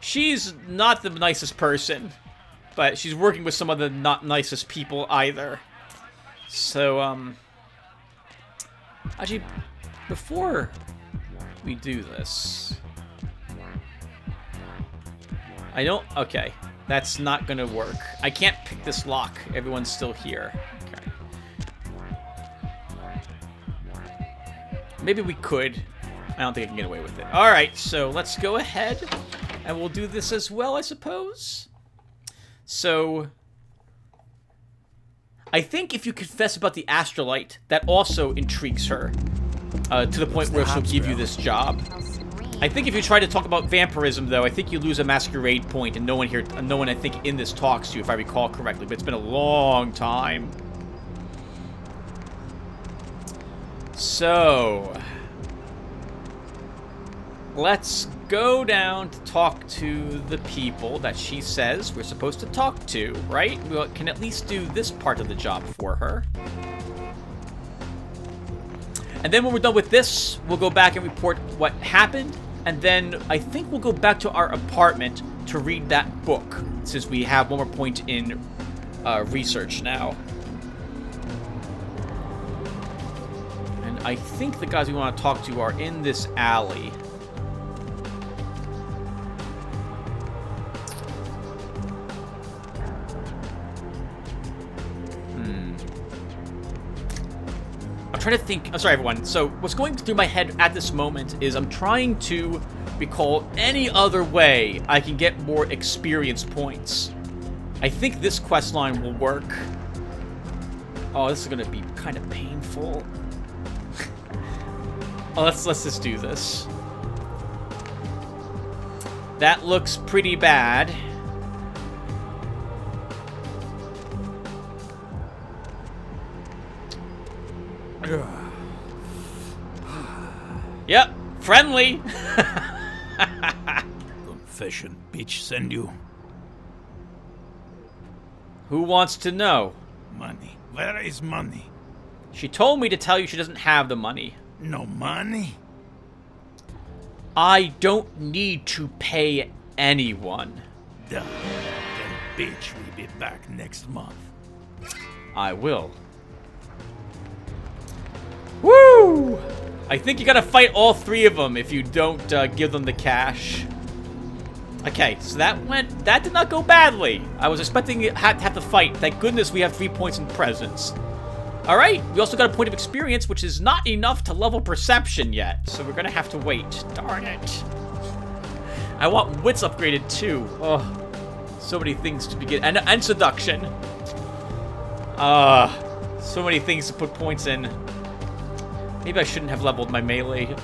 S1: she's not the nicest person, but she's working with some of the not nicest people either. So, actually, before we do this, I don't, okay, that's not gonna work. I can't pick this lock. Everyone's still here. Okay. Maybe we could. I don't think I can get away with it. Alright, so let's go ahead and we'll do this as well, I suppose. So, I think if you confess about the astrolite, that also intrigues her. To the point where she'll give you this job. I think if you try to talk about vampirism, though, I think you lose a masquerade point, and no one I think in this talks to you, if I recall correctly. But it's been a long time. So, let's go down to talk to the people that she says we're supposed to talk to, right? We can at least do this part of the job for her. And then when we're done with this, we'll go back and report what happened. And then I think we'll go back to our apartment to read that book, since we have one more point in research now. And I think the guys we want to talk to are in this alley. I'm trying to think. I'm sorry, everyone. So what's going through my head at this moment is I'm trying to recall any other way I can get more experience points. I think this quest line will work. Oh, this is going to be kind of painful. Oh, let's just do this. That looks pretty bad. Yep, friendly.
S8: Confession, bitch, send you.
S1: Who wants to know?
S8: Money. Where is money?
S1: She told me to tell you she doesn't have the money.
S8: No money?
S1: I don't need to pay anyone.
S8: Done. Then bitch will be back next month.
S1: I will. Woo! I think you gotta fight all three of them if you don't give them the cash. Okay, so that did not go badly. I was expecting it to have to fight. Thank goodness we have 3 points in presence. Alright, we also got a point of experience, which is not enough to level perception yet. So we're gonna have to wait. Darn it. I want wits upgraded too. Oh, so many things to begin. And seduction. So many things to put points in. Maybe I shouldn't have leveled my melee to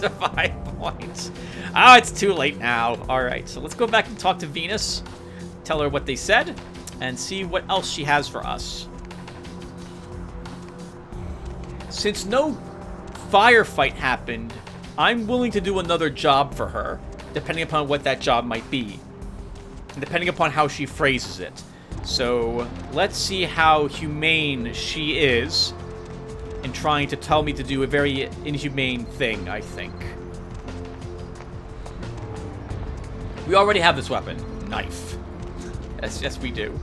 S1: 5 points. Oh, it's too late now. Alright, so let's go back and talk to Venus. Tell her what they said, and see what else she has for us. Since no firefight happened, I'm willing to do another job for her, depending upon what that job might be, and depending upon how she phrases it. So, let's see how humane she is in trying to tell me to do a very inhumane thing, I think. We already have this weapon. Knife. Yes, we do.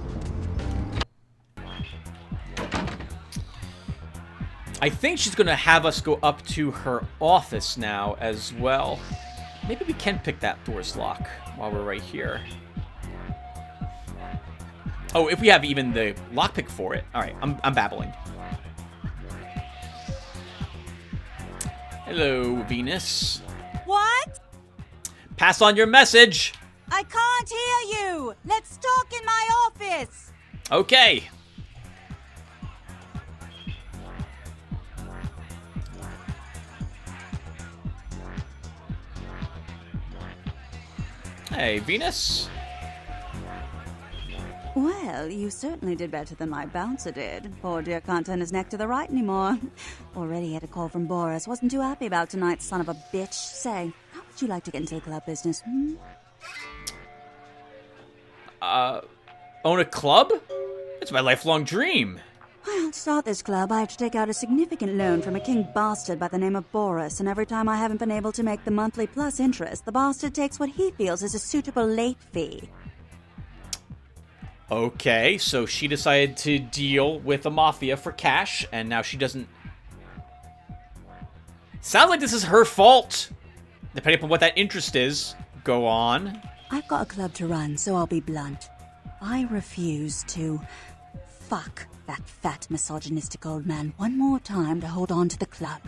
S1: I think she's going to have us go up to her office now as well. Maybe we can pick that door's lock while we're right here. Oh, if we have even the lockpick for it. Alright, I'm babbling. Hello, Venus.
S7: What?
S1: Pass on your message.
S7: I can't hear you. Let's talk in my office.
S1: Okay. Hey, Venus.
S7: Well, you certainly did better than my bouncer did. Poor dear can't turn his neck to the right anymore. Already had a call from Boris. Wasn't too happy about tonight, son of a bitch. Say, how would you like to get into the club business,
S1: Own a club? It's my lifelong dream.
S7: Well, to start this club, I have to take out a significant loan from a king bastard by the name of Boris, and every time I haven't been able to make the monthly plus interest, the bastard takes what he feels is a suitable late fee.
S1: Okay, so she decided to deal with the mafia for cash, and now she doesn't... Sounds like this is her fault. Depending upon what that interest is. Go on.
S7: I've got a club to run, so I'll be blunt. I refuse to fuck that fat misogynistic old man one more time to hold on to the club.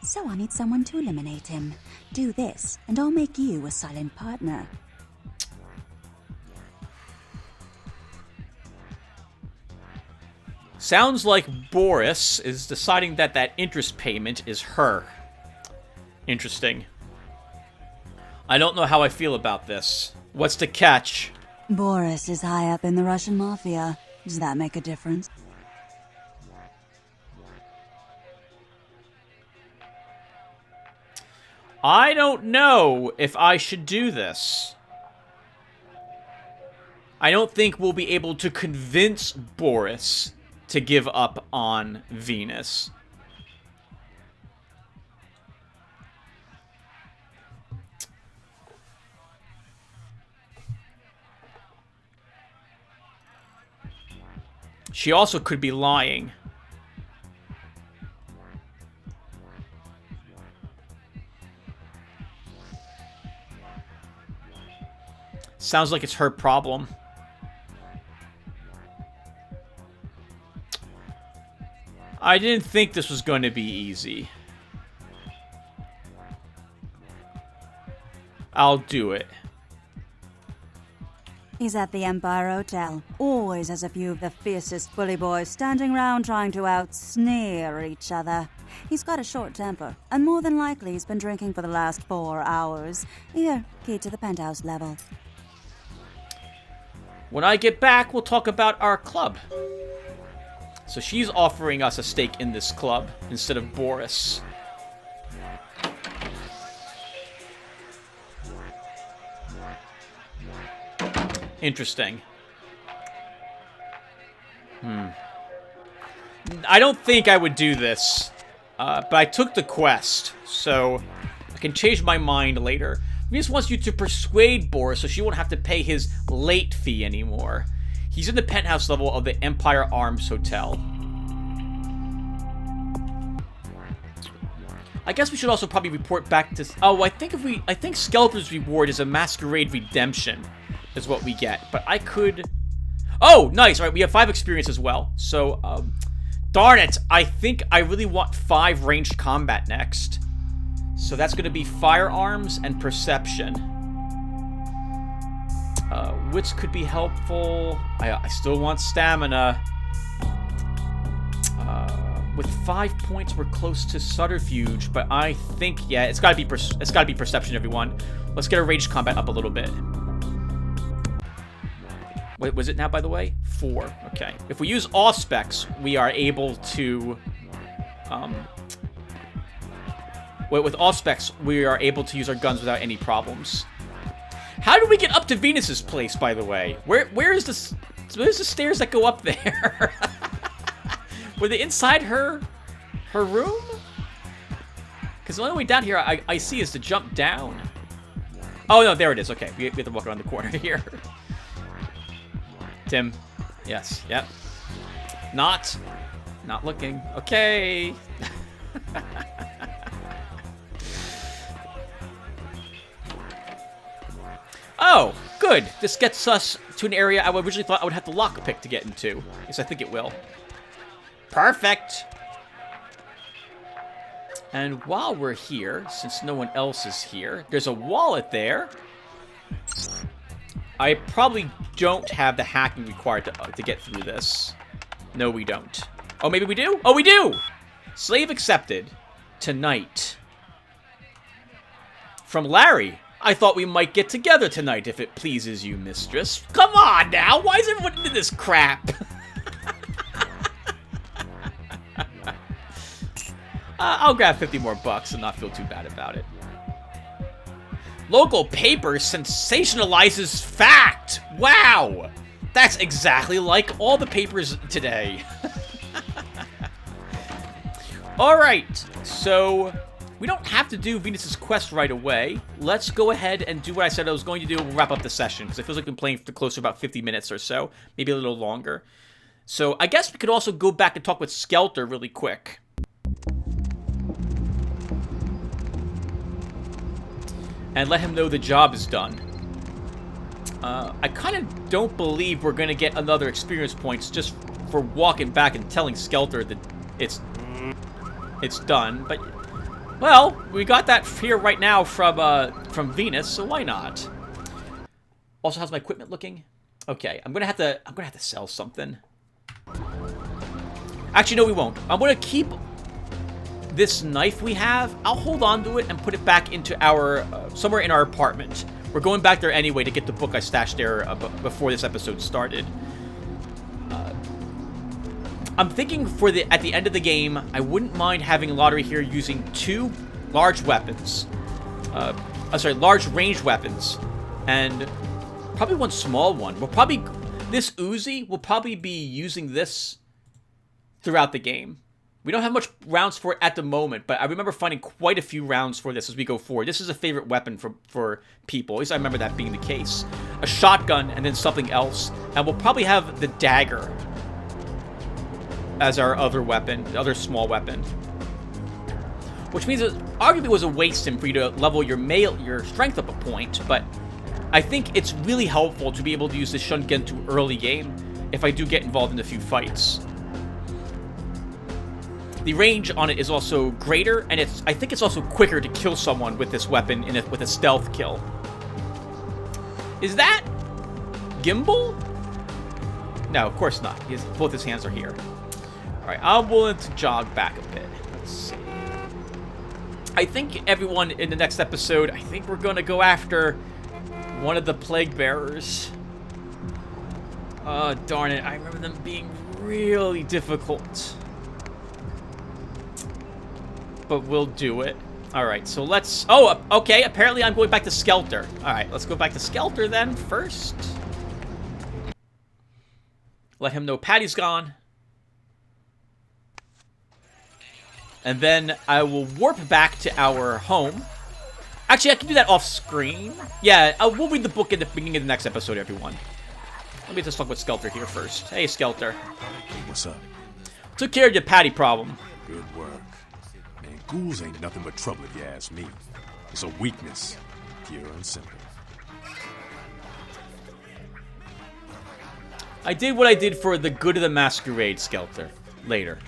S7: So I need someone to eliminate him. Do this, and I'll make you a silent partner.
S1: Sounds like Boris is deciding that that interest payment is her. Interesting. I don't know how I feel about this. What's the catch?
S7: Boris is high up in the Russian mafia. Does that make a difference?
S1: I don't know if I should do this. I don't think we'll be able to convince Boris to give up on Venus. She also could be lying. Sounds like it's her problem. I didn't think this was going to be easy. I'll do it.
S7: He's at the Empire Hotel. Always has a few of the fiercest bully boys standing round trying to out-sneer each other. He's got a short temper, and more than likely he's been drinking for the last 4 hours. Here, key to the penthouse level.
S1: When I get back, we'll talk about our club. So she's offering us a stake in this club instead of Boris. Interesting. I don't think I would do this, but I took the quest, so I can change my mind later. Venus wants you to persuade Boris so she won't have to pay his late fee anymore. He's in the penthouse level of the Empire Arms Hotel. I guess we should also probably report back to... Oh, I think Skeletor's reward is a Masquerade Redemption, is what we get. But I could... Oh, nice. All right, we have 5 experience as well. So, darn it. I think I really want 5 ranged combat next. So that's going to be firearms and perception. Wits could be helpful. I still want stamina. With 5 points, we're close to subterfuge, but I think, yeah, it's gotta be perception, everyone. Let's get our ranged combat up a little bit. Wait, was it now, by the way? 4. Okay. If we use Auspex, we are able to... with Auspex, we are able to use our guns without any problems. How do we get up to Venus's place, by the way? Where's the stairs that go up there? Were they inside her room? Because the only way down here I see is to jump down. Oh, no, there it is. Okay, we have to walk around the corner here. Tim. Yes, yep. Not looking. Okay. Oh, good. This gets us to an area I originally thought I would have to lockpick to get into. Yes, I think it will. Perfect. And while we're here, since no one else is here, there's a wallet there. I probably don't have the hacking required to get through this. No, we don't. Oh, maybe we do? Oh, we do! Slave accepted. Tonight. From Larry. I thought we might get together tonight if it pleases you, mistress. Come on now! Why is everyone into this crap? I'll grab 50 more bucks and not feel too bad about it. Local paper sensationalizes fact! Wow! That's exactly like all the papers today. Alright, so we don't have to do Venus's quest right away. Let's go ahead and do what I said I was going to do and we'll wrap up the session, because it feels like we've been playing for close to about 50 minutes or so, maybe a little longer. So I guess we could also go back and talk with Skelter really quick. And let him know the job is done. I kind of don't believe we're going to get another experience points just for walking back and telling Skelter that it's done. But, well, we got that here right now from Venus, so why not? Also, how's my equipment looking? Okay, I'm gonna have to sell something. Actually, no, we won't. I'm gonna keep this knife we have. I'll hold on to it and put it back into our somewhere in our apartment. We're going back there anyway to get the book I stashed there before this episode started. I'm thinking at the end of the game, I wouldn't mind having Lotaeri here using 2 large weapons. Large ranged weapons, and probably 1 small one. This Uzi will probably be using this throughout the game. We don't have much rounds for it at the moment, but I remember finding quite a few rounds for this as we go forward. This is a favorite weapon for people. At least I remember that being the case. A shotgun and then something else. And we'll probably have the dagger as our other weapon, the other small weapon. Which means it arguably was a waste for you to level your strength up a point, but I think it's really helpful to be able to use this Shungentu early game if I do get involved in a few fights. The range on it is also greater, and I think it's also quicker to kill someone with this weapon with a stealth kill. Is that gimbal? No, of course not. Both his hands are here. Alright, I'm willing to jog back a bit. Let's see. I think everyone in the next episode, I think we're going to go after one of the plague bearers. Oh, darn it. I remember them being really difficult. But we'll do it. Alright, so let's... Oh, okay, apparently I'm going back to Skelter. Alright, let's go back to Skelter then first. Let him know Patty's gone. And then I will warp back to our home. Actually, I can do that off screen. Yeah, we'll read the book at the beginning of the next episode, everyone. Let me just talk with Skelter here first. Hey, Skelter.
S2: What's up?
S1: Took care of your Patty problem.
S9: Good work. Man, ghouls ain't nothing but trouble if you ask me. It's a weakness, pure and simple.
S1: I did what I did for the good of the Masquerade, Skelter. Later.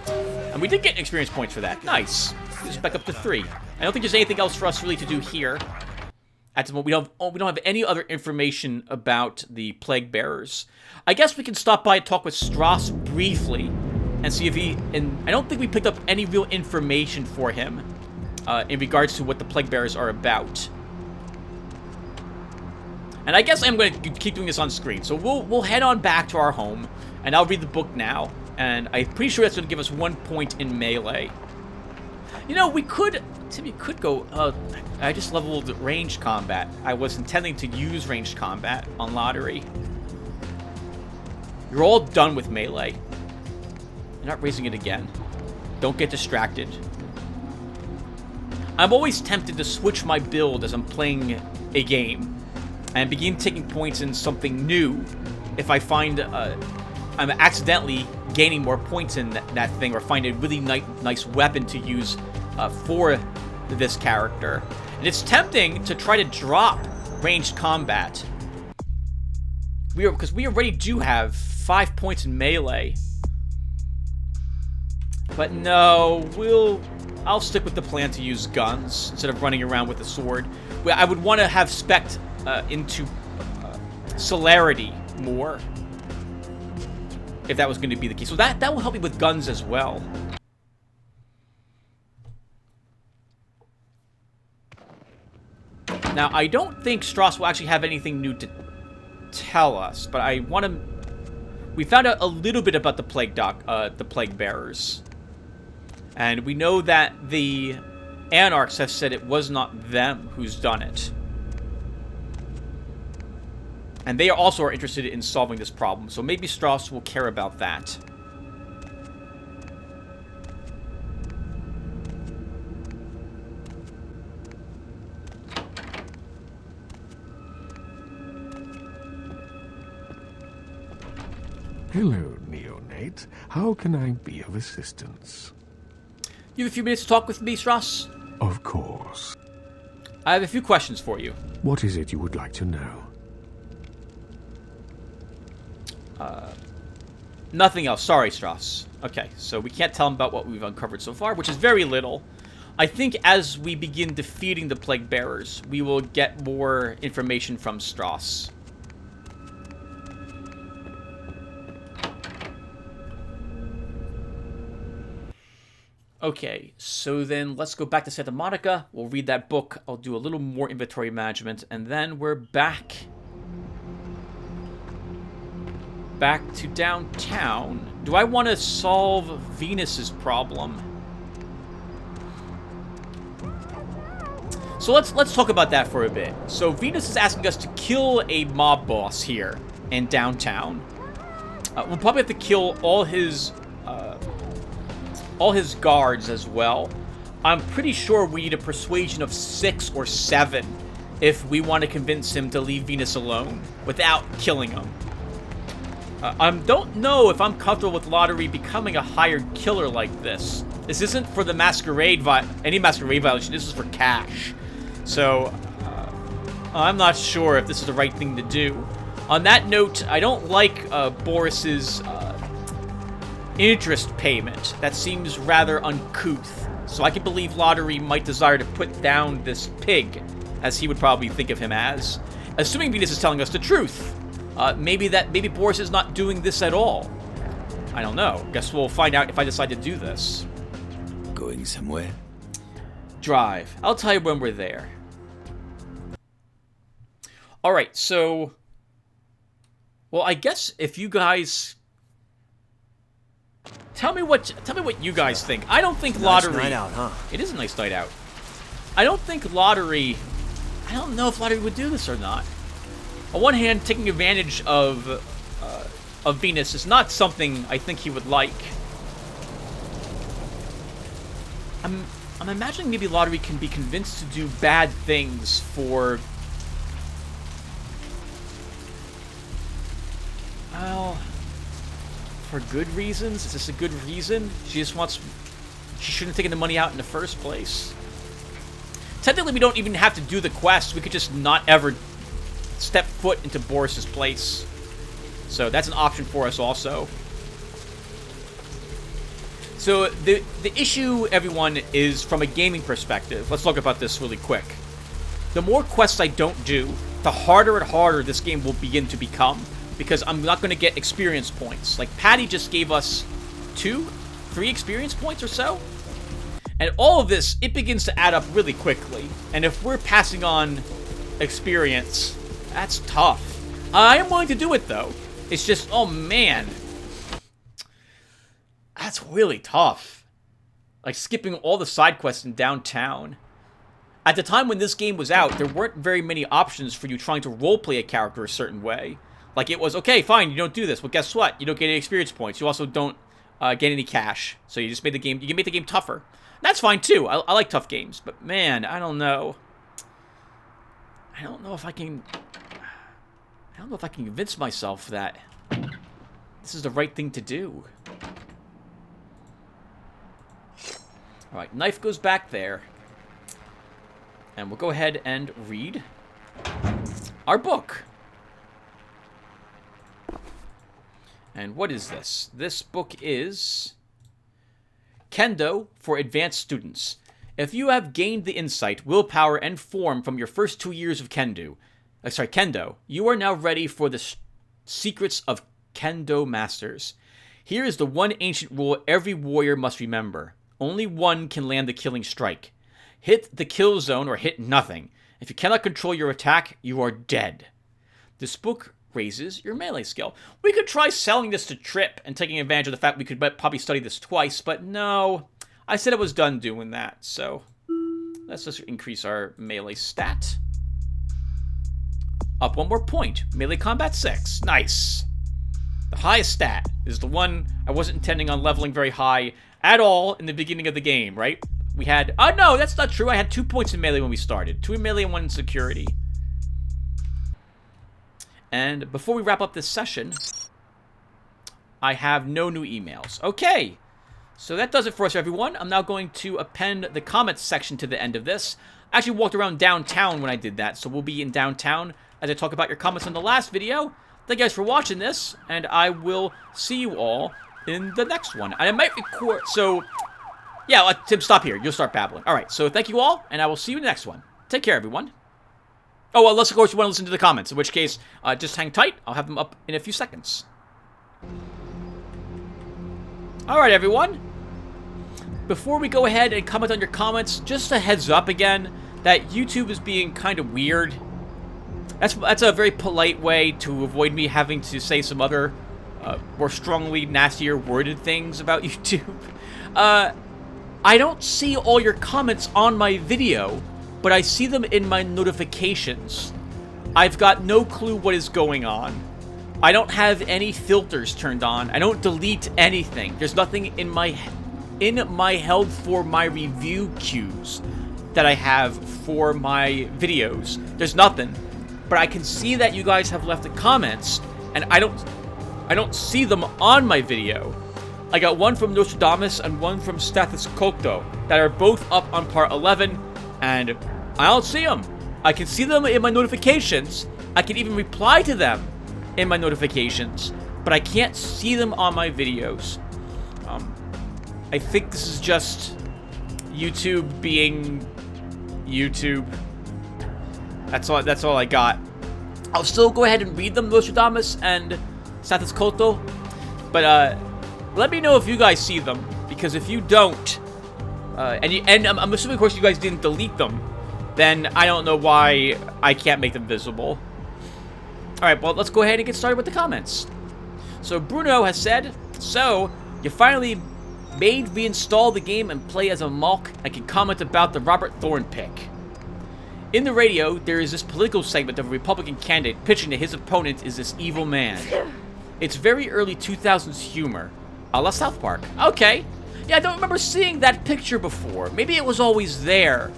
S1: And we did get experience points for that. Nice. This is back up to 3. I don't think there's anything else for us really to do here. At the moment, we don't have any other information about the plague bearers. I guess we can stop by and talk with Strauss briefly and see if he... And I don't think we picked up any real information for him in regards to what the plague bearers are about. And I guess I'm going to keep doing this on screen. So we'll head on back to our home, and I'll read the book now. And I'm pretty sure that's going to give us 1 point in melee. You know, we could go... I just leveled ranged combat. I was intending to use ranged combat on Lotaeri. You're all done with melee. You're not raising it again. Don't get distracted. I'm always tempted to switch my build as I'm playing a game and begin taking points in something new if I find I'm accidentally gaining more points in that thing, or find a really nice weapon to use for this character. And it's tempting to try to drop ranged combat. Because we already do have 5 points in melee. But no, I'll stick with the plan to use guns instead of running around with a sword. I would want to have spec'd into celerity more, if that was going to be the case. So that will help me with guns as well. Now, I don't think Strauss will actually have anything new to tell us, but I want to... We found out a little bit about the plague bearers. And we know that the Anarchs have said it was not them who's done it. And they also are interested in solving this problem, so maybe Strauss will care about that.
S10: Hello, neonate. How can I be of assistance?
S1: You have a few minutes to talk with me, Strauss?
S10: Of course.
S1: I have a few questions for you.
S10: What is it you would like to know?
S1: Nothing else. Sorry, Strauss. Okay, so we can't tell him about what we've uncovered so far, which is very little. I think as we begin defeating the plague bearers, we will get more information from Strauss. Okay, so then let's go back to Santa Monica. We'll read that book. I'll do a little more inventory management, and then we're back to downtown. Do I want to solve Venus's problem? So let's talk about that for a bit. So Venus is asking us to kill a mob boss here in downtown. We'll probably have to kill all his guards as well. I'm pretty sure we need a persuasion of 6 or 7 if we want to convince him to leave Venus alone without killing him. I don't know if I'm comfortable with Lotaeri becoming a hired killer like this. This isn't for the any masquerade violation. This is for cash. So I'm not sure if this is the right thing to do. On that note, I don't like Boris's interest payment. That seems rather uncouth. So I can believe Lotaeri might desire to put down this pig, as he would probably think of him as. Assuming Venus is telling us the truth. Maybe Boris is not doing this at all. I don't know. Guess we'll find out if I decide to do this.
S8: Going somewhere?
S1: Drive. I'll tell you when we're there. Alright, so... Well, I guess if you guys... Tell me what you guys think. I don't think Lotaeri...
S5: Nice night out, huh?
S1: It is a nice night out. I don't think Lotaeri... I don't know if Lotaeri would do this or not. On one hand, taking advantage of Venus is not something I think he would like. I'm imagining maybe Lotaeri can be convinced to do bad things for... Well... For good reasons? Is this a good reason? She shouldn't have taken the money out in the first place. Technically, we don't even have to do the quest. We could just not ever step foot into Boris's place. So that's an option for us also. So the issue, everyone, is from a gaming perspective. Let's talk about this really quick. the more quests I don't do, the harder and harder this game will begin to become, because I'm not going to get experience points. Like, Patty just gave us 2, 3 experience points or so. And all of this, it begins to add up really quickly. And if we're passing on experience, that's tough. I am willing to do it, though. It's just, oh man. That's really tough. Like, skipping all the side quests in downtown. At the time when this game was out, there weren't very many options for you trying to roleplay a character a certain way. Like, it was, okay, fine, you don't do this. Well, guess what? You don't get any experience points. You also don't get any cash. So you just made the game, you can make the game tougher. That's fine, too. I like tough games. But, man, I don't know. I don't know if I can convince myself that this is the right thing to do. Alright, knife goes back there. And we'll go ahead and read our book. And what is this? This book is Kendo for Advanced Students. If you have gained the insight, willpower, and form from your first 2 years of Kendo, you are now ready for the secrets of Kendo Masters. Here is the one ancient rule every warrior must remember. Only one can land the killing strike. Hit the kill zone or hit nothing. If you cannot control your attack, you are dead. This book raises your melee skill. We could try selling this to Trip and taking advantage of the fact we could probably study this twice, but no. I said I was done doing that, so let's just increase our melee stat. Up 1 more point. Melee combat 6. Nice. The highest stat is the one I wasn't intending on leveling very high at all in the beginning of the game, right? We had... Oh, no, that's not true. I had 2 points in melee when we started. 2 in melee and 1 in security. And before we wrap up this session, I have no new emails. Okay. So that does it for us, everyone. I'm now going to append the comments section to the end of this. I actually walked around downtown when I did that, so we'll be in downtown as I talk about your comments on the last video. Thank you guys for watching this, and I will see you all in the next one. And I might record... So... Yeah, Tim, stop here. You'll start babbling. All right, so thank you all, and I will see you in the next one. Take care, everyone. Oh, well, unless, of course, you want to listen to the comments, in which case, just hang tight. I'll have them up in a few seconds. All right, everyone. Before we go ahead and comment on your comments, just a heads up again that YouTube is being kind of weird. That's a very polite way to avoid me having to say some other more strongly nastier worded things about YouTube. I don't see all your comments on my video, but I see them in my notifications. I've got no clue what is going on. I don't have any filters turned on. I don't delete anything. There's nothing in my held for my review queues that I have for my videos. There's nothing. But I can see that you guys have left the comments, and I don't see them on my video. I got one from Nostradamus and one from Stathis Kokto that are both up on part 11, and I don't see them. I can see them in my notifications. I can even reply to them in my notifications, but I can't see them on my videos. I think this is just YouTube being YouTube. That's all I got. I'll still go ahead and read them, Nostradamus and Stathis Kokto, but let me know if you guys see them, because if you don't, and I'm assuming, of course, you guys didn't delete them, then I don't know why I can't make them visible. Alright, well, let's go ahead and get started with the comments. So, Bruno has said, so, you finally made reinstall the game and play as a Malk. I can comment about the Robert Thorne pick. In the radio, there is this political segment of a Republican candidate pitching that his opponent is this evil man. It's very early 2000s humor. A la South Park. Okay. Yeah, I don't remember seeing that picture before. Maybe it was always there,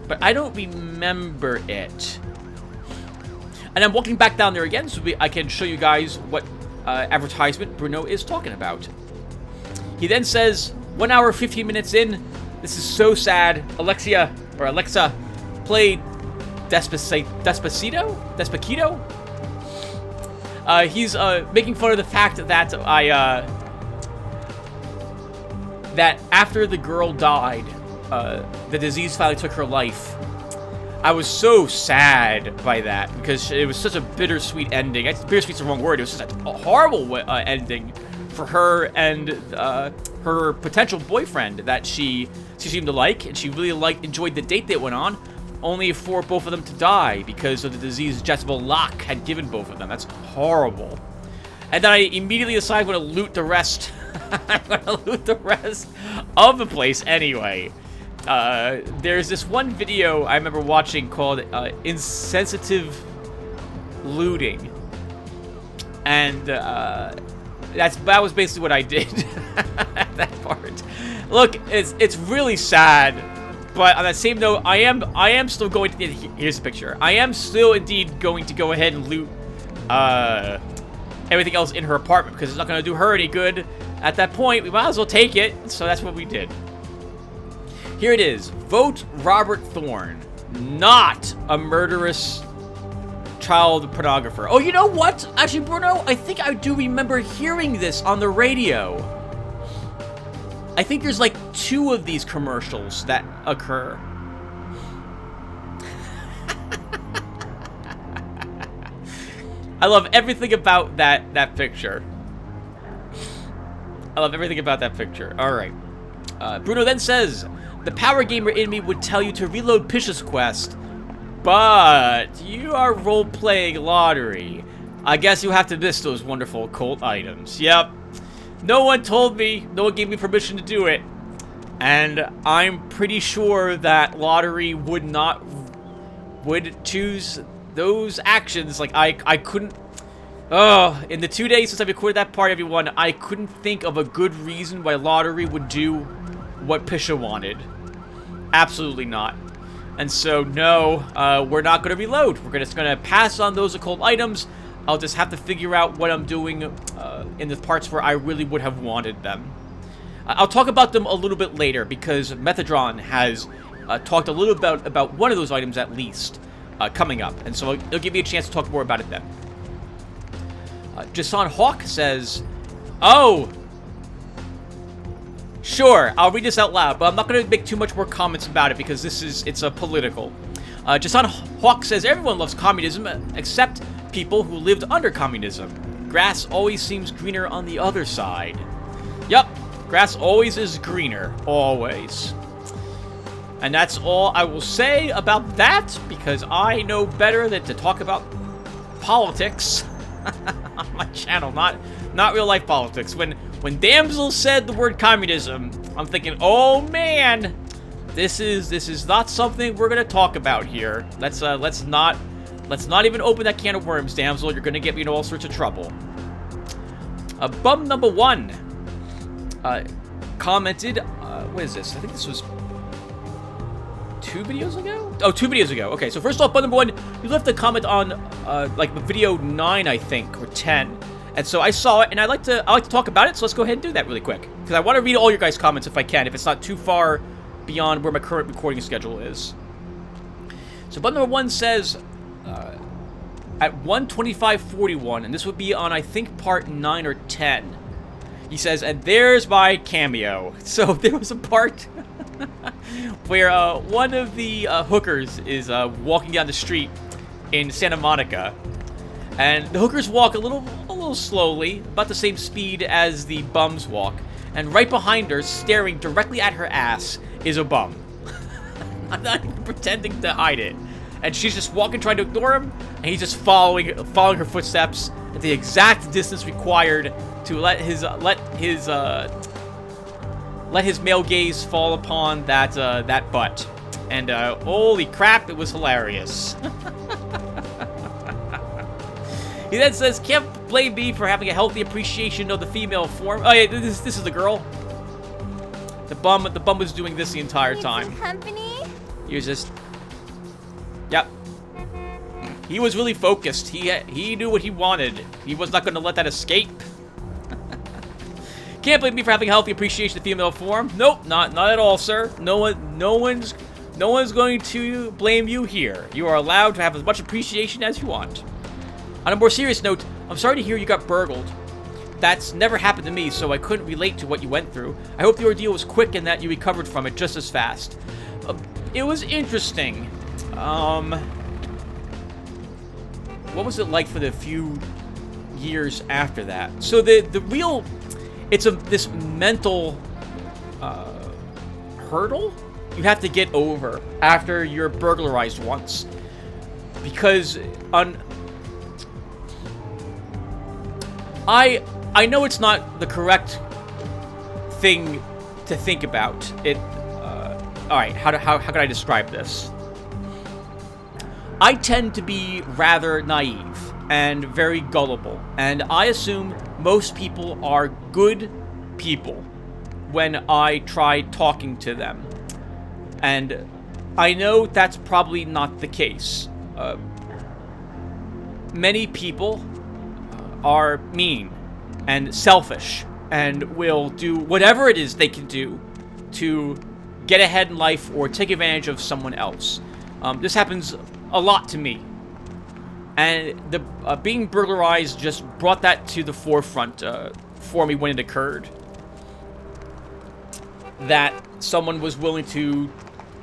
S1: but I don't remember it. And I'm walking back down there again so I can show you guys what advertisement Bruno is talking about. He then says, 1 hour, 15 minutes in, this is so sad. Alexa played Despacito? He's making fun of the fact that that after the girl died, the disease finally took her life. I was so sad by that because it was such a bittersweet ending. Bittersweet's the wrong word. It was just a horrible ending for her and her potential boyfriend that she seemed to like, and she really enjoyed the date that went on, only for both of them to die because of the disease Jezebel Locke had given both of them. That's horrible. And then I immediately decided I'm going to loot the rest. I'm going to loot the rest of the place anyway. There's this one video I remember watching called Insensitive Looting. And that was basically what I did at that part. Look, it's really sad, but on that same note, I am still going to, here's the picture. I am still indeed going to go ahead and loot everything else in her apartment because it's not going to do her any good. At that point, we might as well take it, so that's what we did. Here it is. Vote Robert Thorne, not a murderous child pornographer. Oh, you know what? Actually, Bruno, I think I do remember hearing this on the radio. I think there's like 2 of these commercials that occur. I love everything about that picture. I love everything about that picture. All right. Bruno then says, the power gamer in me would tell you to reload Pish's quest, but you are role-playing Lotaeri. I guess you have to miss those wonderful occult items. Yep. No one told me. No one gave me permission to do it. And I'm pretty sure that Lotaeri would choose those actions. Like, I couldn't... Oh, in the 2 days since I recorded that part, everyone, I couldn't think of a good reason why Lotaeri would do what Pisha wanted. Absolutely not. And so, no, we're not going to reload. We're just going to pass on those occult items. I'll just have to figure out what I'm doing in the parts where I really would have wanted them. I'll talk about them a little bit later because Methadron has talked a little about one of those items at least coming up. And so it'll give me a chance to talk more about it then. Jason Hawk says, oh, sure, I'll read this out loud, but I'm not going to make too much more comments about it because it's a political. Jason Hawk says, everyone loves communism except people who lived under communism. Grass always seems greener on the other side. Yup, grass always is greener, always. And that's all I will say about that because I know better than to talk about politics on my channel, not real life politics. When Damsel said the word communism, I'm thinking, oh man, this is not something we're gonna talk about here. Let's not even open that can of worms, Damsel. You're gonna get me in all sorts of trouble. Bum number 1 commented. What is this? I think this was 2 videos ago? Oh, 2 videos ago. Okay, so first off, bum number 1, you left a comment on like video 9, I think, or 10. And so I saw it, and I like to talk about it, so let's go ahead and do that really quick. Because I want to read all your guys' comments if I can, if it's not too far beyond where my current recording schedule is. So button number 1 says, at 1:25:41, and this would be on, I think, part 9 or 10. He says, and there's my cameo. So there was a part where one of the hookers is walking down the street in Santa Monica. And the hookers walk a little slowly, about the same speed as the bums walk. And right behind her, staring directly at her ass, is a bum. I'm not even pretending to hide it. And she's just walking, trying to ignore him, and he's just following her footsteps at the exact distance required to let his male gaze fall upon that butt. And holy crap, it was hilarious. He then says, can't blame me for having a healthy appreciation of the female form. Oh yeah, this is the girl. The bum was doing this the entire time.
S6: Need some company?
S1: He was just... Yep. He was really focused. He knew what he wanted. He was not going to let that escape. Can't blame me for having a healthy appreciation of the female form. Nope, not at all, sir. No one's going to blame you here. You are allowed to have as much appreciation as you want. On a more serious note, I'm sorry to hear you got burgled. That's never happened to me, so I couldn't relate to what you went through. I hope the ordeal was quick and that you recovered from it just as fast. It was interesting. What was it like for the few years after that? So the real, it's this mental hurdle you have to get over after you're burglarized once, because I know it's not the correct thing to think about. All right, how can I describe this? I tend to be rather naive and very gullible, and I assume most people are good people when I try talking to them. And I know that's probably not the case. Many people are mean and selfish and will do whatever it is they can do to get ahead in life or take advantage of someone else. This happens a lot to me. And the being burglarized just brought that to the forefront for me when it occurred. That someone was willing to,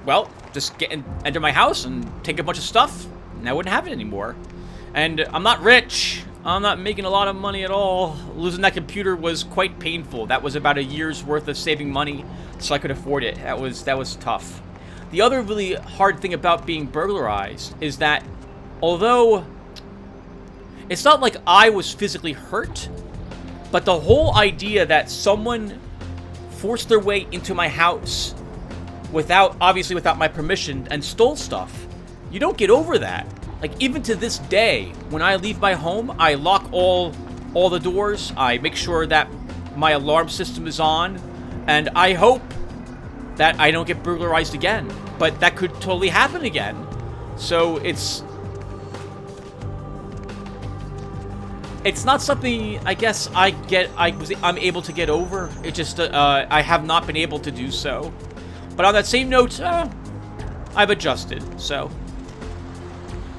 S1: well, just enter my house and take a bunch of stuff, and I wouldn't have it anymore. And I'm not rich. I'm not making a lot of money at all. Losing that computer was quite painful. That was about a year's worth of saving money so I could afford it. That was tough. The other really hard thing about being burglarized is that although it's not like I was physically hurt, but the whole idea that someone forced their way into my house obviously without my permission and stole stuff, you don't get over that. Like, even to this day, when I leave my home, I lock all the doors. I make sure that my alarm system is on, and I hope that I don't get burglarized again. But that could totally happen again. So it's not something I guess I'm able to get over. It just I have not been able to do so. But on that same note, I've adjusted. So.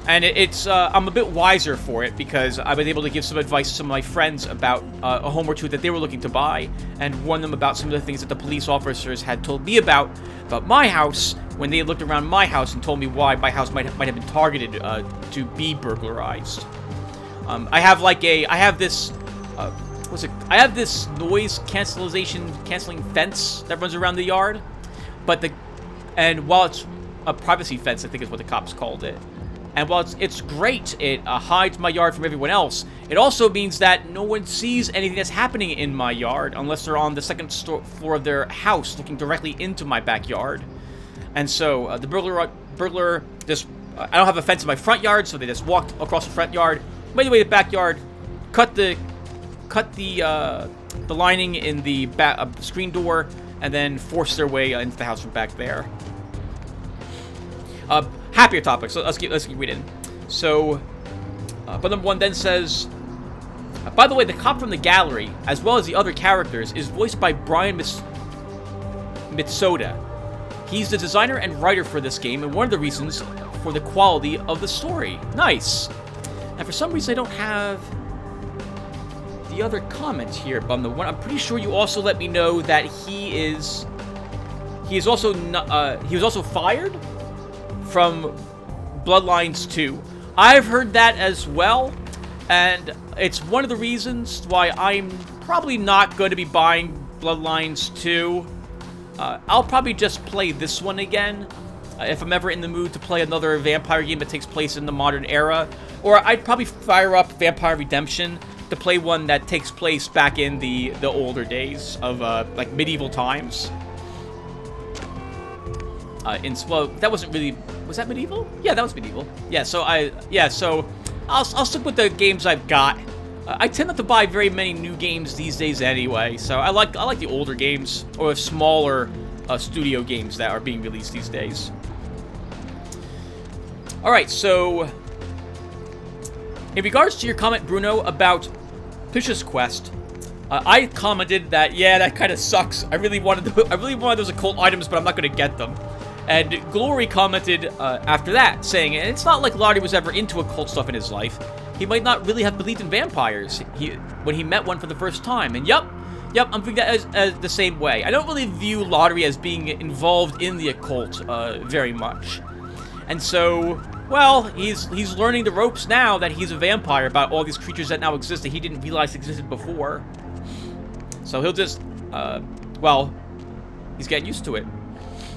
S1: And I'm a bit wiser for it because I've been able to give some advice to some of my friends about a home or two that they were looking to buy, and warn them about some of the things that the police officers had told me about my house when they looked around my house and told me why my house might have been targeted to be burglarized. I have this noise canceling fence that runs around the yard, and while it's a privacy fence, I think is what the cops called it. And while it's great, it hides my yard from everyone else, it also means that no one sees anything that's happening in my yard unless they're on the second floor of their house looking directly into my backyard. And so the burglar just... I don't have a fence in my front yard, so they just walked across the front yard, made their way to the backyard, cut the lining in the screen door, and then forced their way into the house from back there. Happier topics. So let's keep reading. So, but number one then says, by the way, the cop from the gallery, as well as the other characters, is voiced by Brian Mitsoda. He's the designer and writer for this game, and one of the reasons for the quality of the story. Nice. And for some reason, I don't have the other comment here, but I'm pretty sure you also let me know that he was also fired from Bloodlines 2. I've heard that as well, and it's one of the reasons why I'm probably not going to be buying Bloodlines 2. I'll probably just play this one again if I'm ever in the mood to play another vampire game that takes place in the modern era, or I'd probably fire up Vampire Redemption to play one that takes place back in the older days of like medieval times. That wasn't really... Was that medieval? Yeah, that was medieval. Yeah, so I'll stick with the games I've got. I tend not to buy very many new games these days anyway, so I like the older games or smaller studio games that are being released these days. All right, so in regards to your comment, Bruno, about Pisha's Quest, I commented that that kind of sucks. I really wanted those occult items, but I'm not going to get them. And Glory commented after that, saying, and it's not like Lottie was ever into occult stuff in his life. He might not really have believed in vampires when he met one for the first time. And yep, I'm thinking that as the same way. I don't really view Lottery as being involved in the occult very much. And so, well, he's learning the ropes now that he's a vampire about all these creatures that now exist that he didn't realize existed before. So he'll just, well, he's getting used to it.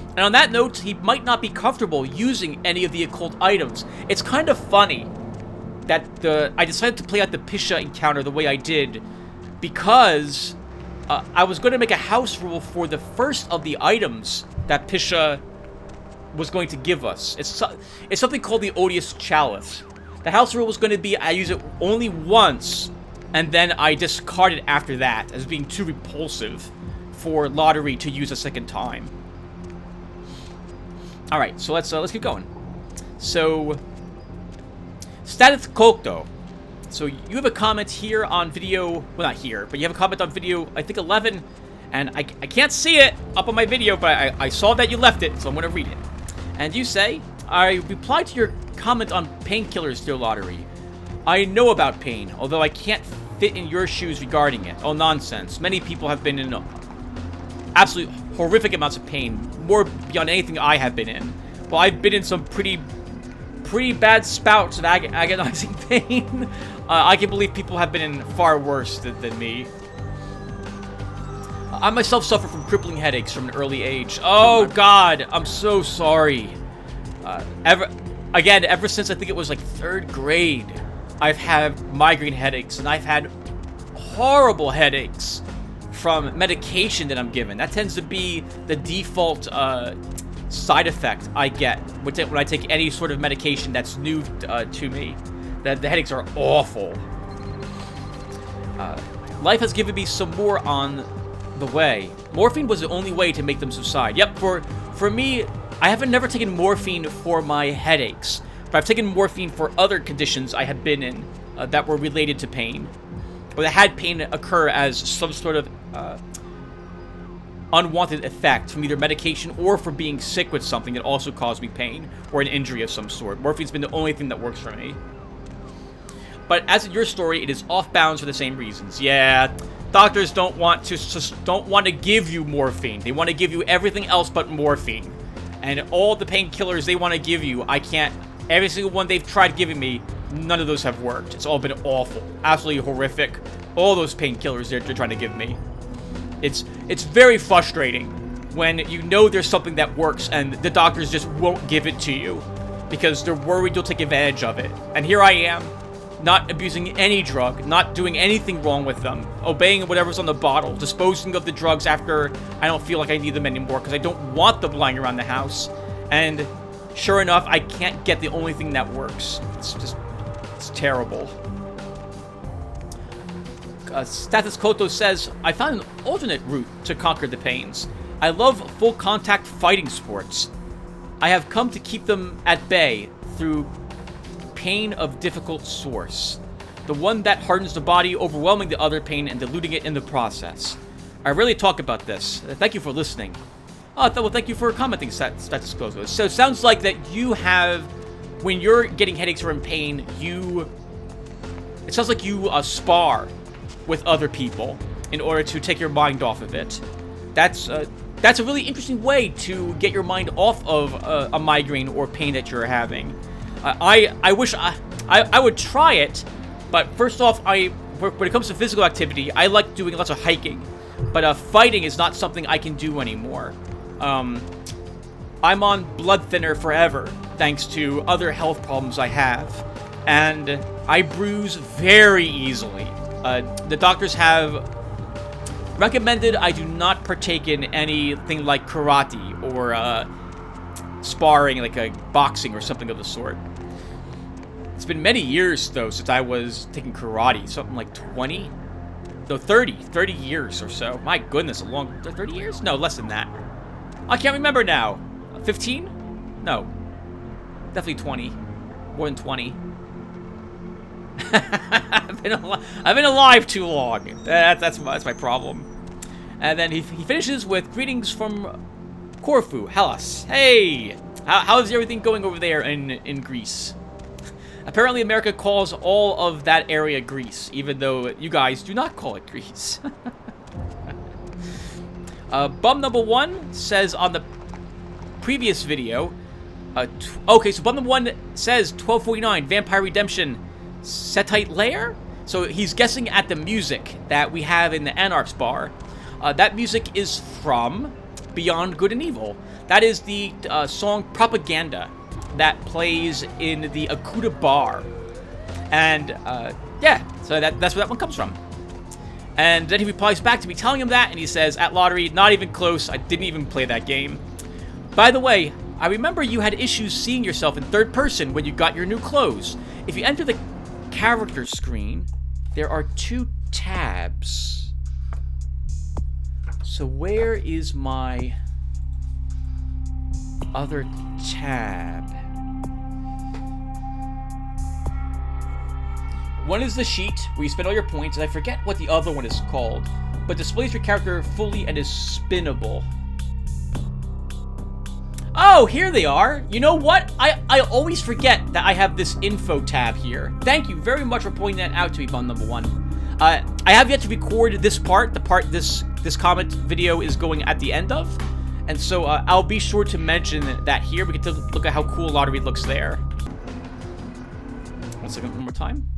S1: And on that note, he might not be comfortable using any of the occult items. It's kind of funny that I decided to play out the Pisha encounter the way I did because I was going to make a house rule for the first of the items that Pisha was going to give us. It's something called the Odious Chalice. The house rule was going to be I use it only once, and then I discard it after that as being too repulsive for Lotaeri to use a second time. All right, so let's keep going. So, Status Kokto. So you have a comment here on video, well not here, but you have a comment on video, I think 11, and I can't see it up on my video, but I saw that you left it, so I'm going to read it. And you say, I replied to your comment on painkillers, dear Lotaeri. I know about pain, although I can't fit in your shoes regarding it. Oh, nonsense. Many people have been in absolute horrific amounts of pain, more beyond anything I have been in. Well, I've been in some pretty bad spouts of agonizing pain. I can believe people have been in far worse than me. I myself suffer from crippling headaches from an early age. Oh God, I'm so sorry. Ever since I think it was like 3rd grade, I've had migraine headaches, and I've had horrible headaches from medication that I'm given. That tends to be the default side effect I get when I take any sort of medication that's new to me. The headaches are awful. Life has given me some more on the way. Morphine was the only way to make them subside. Yep, for me, I haven't never taken morphine for my headaches, but I've taken morphine for other conditions I had been in that were related to pain, or that had pain occur as some sort of unwanted effect from either medication or for being sick with something that also caused me pain, or an injury of some sort. Morphine's been the only thing that works for me. But as in your story, it is off bounds for the same reasons. Yeah, doctors don't want to give you morphine. They want to give you everything else but morphine. And all the painkillers they want to give you, I can't. Every single one they've tried giving me, none of those have worked. It's all been awful, absolutely horrific. All those painkillers they're trying to give me. It's very frustrating when you know there's something that works and the doctors just won't give it to you because they're worried you'll take advantage of it. And here I am, not abusing any drug, not doing anything wrong with them, obeying whatever's on the bottle, disposing of the drugs after I don't feel like I need them anymore because I don't want them lying around the house. And sure enough, I can't get the only thing that works. It's terrible. Status Koto says, I found an alternate route to conquer the pains. I love full contact fighting sports. I have come to keep them at bay through pain of difficult source. The one that hardens the body, overwhelming the other pain and diluting it in the process. I rarely talk about this. Thank you for listening. Oh, well, thank you for commenting, Status Koto. So it sounds like that you have, when you're getting headaches or in pain, it sounds like you spar with other people in order to take your mind off of it. That's a really interesting way to get your mind off of a migraine or pain that you're having. I wish I would try it, but first off, when it comes to physical activity, I like doing lots of hiking, but fighting is not something I can do anymore. I'm on blood thinner forever, thanks to other health problems I have, and I bruise very easily. The doctors have recommended I do not partake in anything like karate or sparring, like boxing or something of the sort. It's been many years, though, since I was taking karate. Something like 20? No, 30 years or so. My goodness, 30 years? No, less than that. I can't remember now. 15? No. Definitely 20. More than 20. I've been alive too long. That's my problem. And then he finishes with greetings from Corfu, Hellas. Hey, how's everything going over there in Greece? Apparently, America calls all of that area Greece, even though you guys do not call it Greece. Bum number 1 says on the previous video, Okay, so button 1 says 1249 Vampire Redemption Setite Lair. So he's guessing at the music that we have in the Anarch's bar. That music is from Beyond Good and Evil. That is the song Propaganda that plays in the Akuta bar. And yeah, so that's where that one comes from. And then he replies back to me telling him that, and he says, at Lotaeri, not even close, I didn't even play that game. By the way, I remember you had issues seeing yourself in third person when you got your new clothes. If you enter the character screen, there are 2 tabs. So where is my other tab? One is the sheet where you spend all your points, and I forget what the other one is called, but displays your character fully and is spinnable. Oh, here they are. You know what? I always forget that I have this info tab here. Thank you very much for pointing that out to me, bun number 1. I have yet to record this part, the part this comment video is going at the end of. And so I'll be sure to mention that here. We can look at how cool Lotaeri looks there. 1 second, one more time.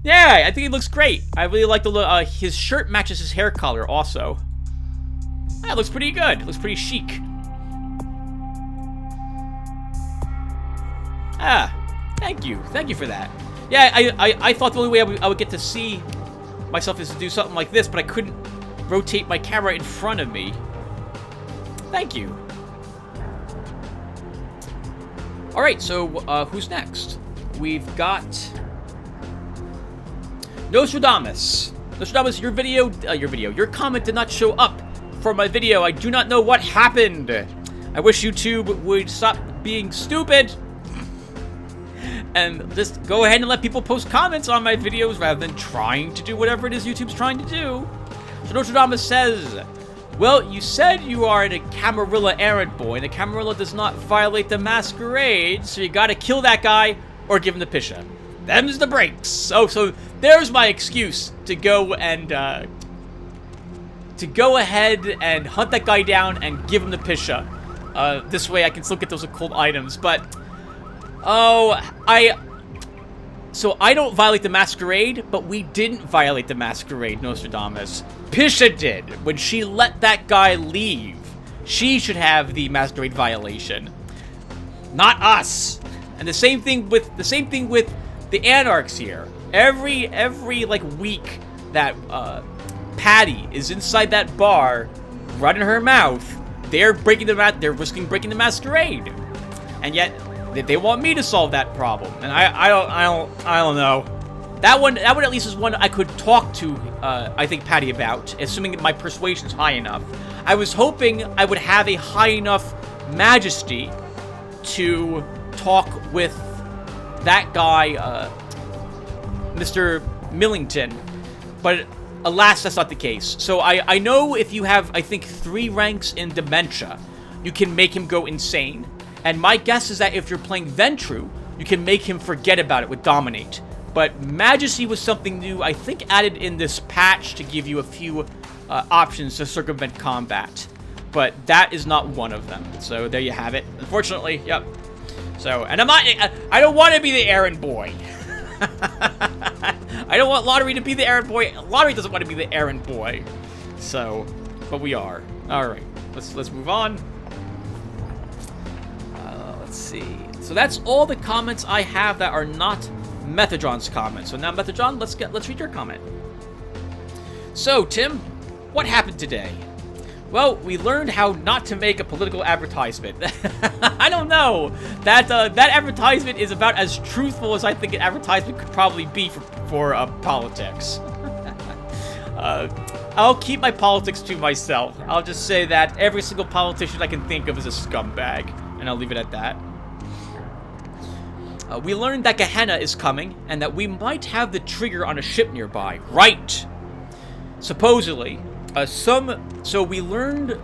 S1: Yeah, I think he looks great. I really like the look. His shirt matches his hair color also. That looks pretty good. Looks pretty chic. Thank you. Thank you for that. Yeah, I thought the only way I would get to see myself is to do something like this, but I couldn't rotate my camera in front of me. Thank you. Alright, so who's next? We've got Nostradamus. Nostradamus, your comment did not show up for my video. I do not know what happened. I wish YouTube would stop being stupid and just go ahead and let people post comments on my videos rather than trying to do whatever it is YouTube's trying to do. So Nostradamus says, well, you said you are a Camarilla errand boy, and a Camarilla does not violate the Masquerade, so you gotta kill that guy or give him the pisha. Them's the breaks. So there's my excuse to go and ahead and hunt that guy down and give him the pisha. This way I can still get those occult items, but so I don't violate the Masquerade, but we didn't violate the Masquerade, Nostradamus. Pisha did. When she let that guy leave, she should have the Masquerade violation, not us. And the same thing with the Anarchs here. Every like week that Patty is inside that bar, running her mouth, they're risking breaking the Masquerade, and yet they want me to solve that problem, and I don't know. That one at least is one I could talk to I think Patty about, assuming that my persuasion's high enough. I was hoping I would have a high enough majesty to talk with that guy, Mr. Millington, but alas, that's not the case. So I know if you have, I think, 3 ranks in dementia, you can make him go insane. And my guess is that if you're playing Ventru, you can make him forget about it with Dominate. But Majesty was something new, I think, added in this patch to give you a few options to circumvent combat. But that is not one of them. So there you have it. Unfortunately, yep. So, and I don't want to be the errand boy. I don't want Lotaeri to be the errand boy. Lotaeri doesn't want to be the errand boy. So, but we are. All right, let's move on. Let's see. So that's all the comments I have that are not Methodron's comments. So now, Methodron, let's read your comment. So, Tim, what happened today? Well, we learned how not to make a political advertisement. I don't know. That advertisement is about as truthful as I think an advertisement could probably be for politics. I'll keep my politics to myself. I'll just say that every single politician I can think of is a scumbag, and I'll leave it at that. We learned that Gehenna is coming, and that we might have the trigger on a ship nearby. Right! Supposedly. So we learned...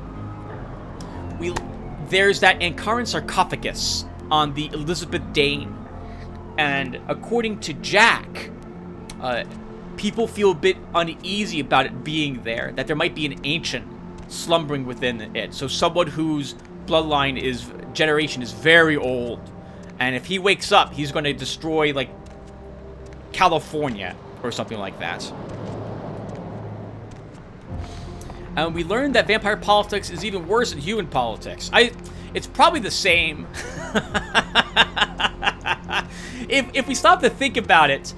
S1: There's that Ankaran sarcophagus on the Elizabeth Dane. And according to Jack, people feel a bit uneasy about it being there. That there might be an ancient slumbering within it. So someone who's generation is very old. And if he wakes up, he's going to destroy, like, California or something like that. And we learned that vampire politics is even worse than human politics. It's probably the same. If we stop to think about it,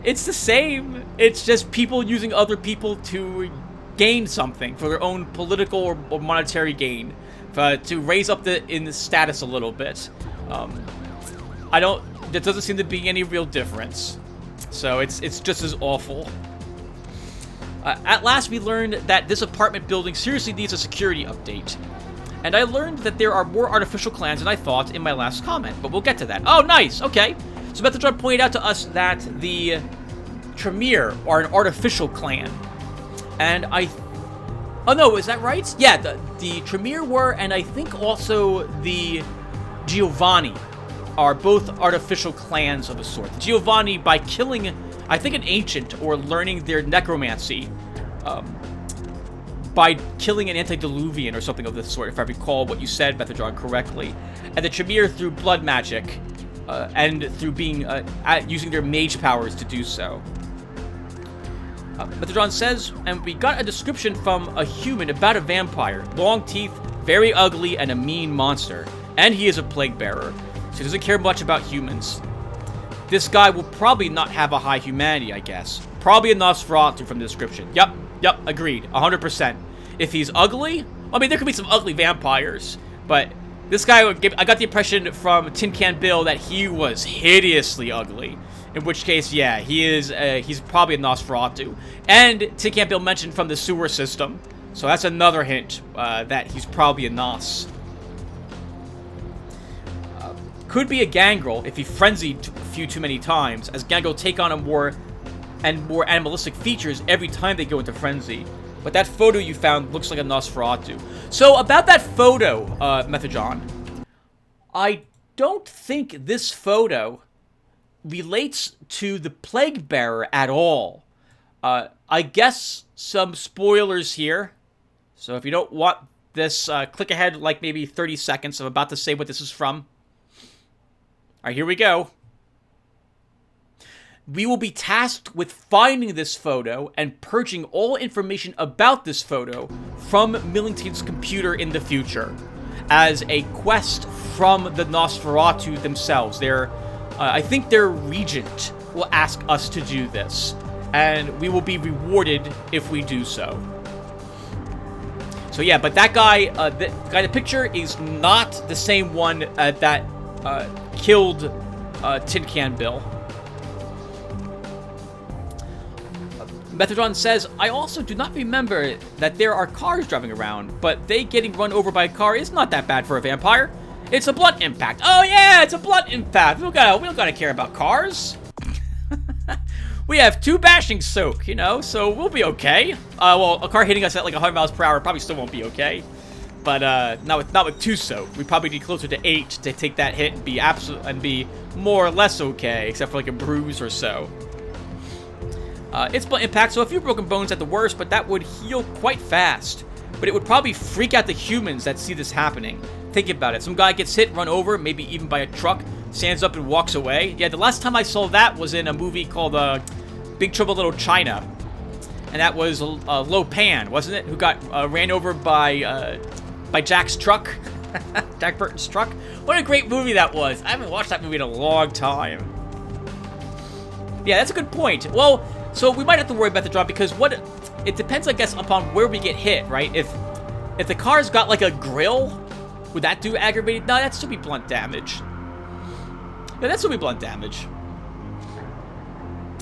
S1: it's the same. It's just people using other people to gain something for their own political or monetary gain, to raise up in the status a little bit. There doesn't seem to be any real difference. So it's just as awful. At last, we learned that this apartment building seriously needs a security update. And I learned that there are more artificial clans than I thought in my last comment, but we'll get to that. Oh, nice! Okay. So Metatron pointed out to us that the Tremere are an artificial clan. And oh no, is that right? Yeah, the Tremere were, and I think also the Giovanni are both artificial clans of a sort. The Giovanni, by killing, I think, an ancient or learning their necromancy, by killing an antediluvian or something of this sort, if I recall what you said, Metatron, correctly. And the Tremere through blood magic, and through being using their mage powers to do so. Metatron says, and we got a description from a human about a vampire. Long teeth, very ugly, and a mean monster. And he is a plague bearer, so he doesn't care much about humans. This guy will probably not have a high humanity, I guess. Probably a Nosferatu from the description. Yep, agreed, 100%. If he's ugly, I mean, there could be some ugly vampires, but this guy, I got the impression from Tin Can Bill that he was hideously ugly. In which case, yeah, he's probably a Nosferatu. And Tin Can Bill mentioned from the sewer system, so that's another hint that he's probably a Nos. Could be a Gangrel if he frenzied a few too many times, as Gangrel take on more animalistic features every time they go into frenzy. But that photo you found looks like a Nosferatu. So about that photo, Metatron, I don't think this photo relates to the Plague Bearer at all. I guess some spoilers here. So if you don't want this, click ahead like maybe 30 seconds. I'm about to say what this is from. Alright, here we go. We will be tasked with finding this photo and purging all information about this photo from Millington's computer in the future as a quest from the Nosferatu themselves. I think their regent will ask us to do this, and we will be rewarded if we do so. So yeah, but that guy, the guy in the picture is not the same one that killed Tin Can Bill. Metatron says, I also do not remember that there are cars driving around, but they getting run over by a car is not that bad for a vampire. It's a blunt impact. Oh yeah, it's a blunt impact. We don't gotta care about cars. We have 2 bashing soak, you know, so we'll be okay. Well, a car hitting us at like 100 miles per hour probably still won't be okay. But not with 2 soak. We probably need closer to 8 to take that hit and be more or less okay, except for like a bruise or so. It's blunt impact, so a few broken bones at the worst, but that would heal quite fast. But it would probably freak out the humans that see this happening. Think about it. Some guy gets hit, run over, maybe even by a truck, stands up and walks away. Yeah, the last time I saw that was in a movie called Big Trouble in Little China. And that was Lo Pan, wasn't it? Who got ran over by Jack's truck. Jack Burton's truck. What a great movie that was. I haven't watched that movie in a long time. Yeah, that's a good point. Well, so we might have to worry about the drop because it depends, I guess, upon where we get hit, right? If the car's got like a grill, would that do aggravated? No, that'd still be blunt damage. Yeah, that'd still be blunt damage.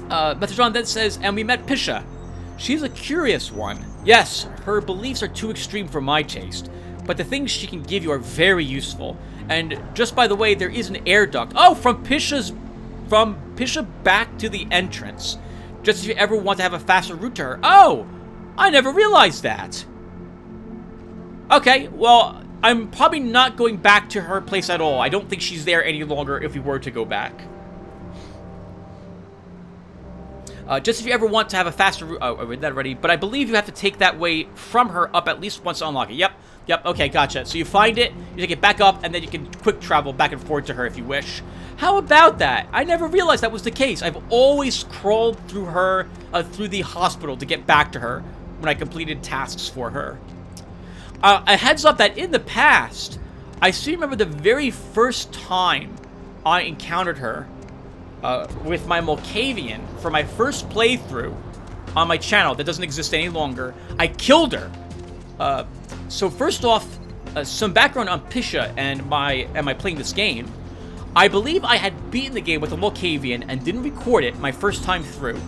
S1: Metatron then says, and we met Pisha. She's a curious one. Yes, her beliefs are too extreme for my taste, but the things she can give you are very useful. And just by the way, there is an air duct. Oh, from Pisha back to the entrance. Just if you ever want to have a faster route to her. Oh, I never realized that. Okay, well, I'm probably not going back to her place at all. I don't think she's there any longer if we were to go back. Just if you ever want to have a faster route. Oh, I read that already. But I believe you have to take that way from her up at least once to unlock it. Yep, okay, gotcha. So you find it, you take it back up, and then you can quick travel back and forth to her if you wish. How about that? I never realized that was the case. I've always crawled through her, through the hospital to get back to her when I completed tasks for her. A heads up that in the past, I still remember the very first time I encountered her with my Malkavian for my first playthrough on my channel that doesn't exist any longer. I killed her. So first off, some background on Pisha and my playing this game. I believe I had beaten the game with a Malkavian and didn't record it my first time through.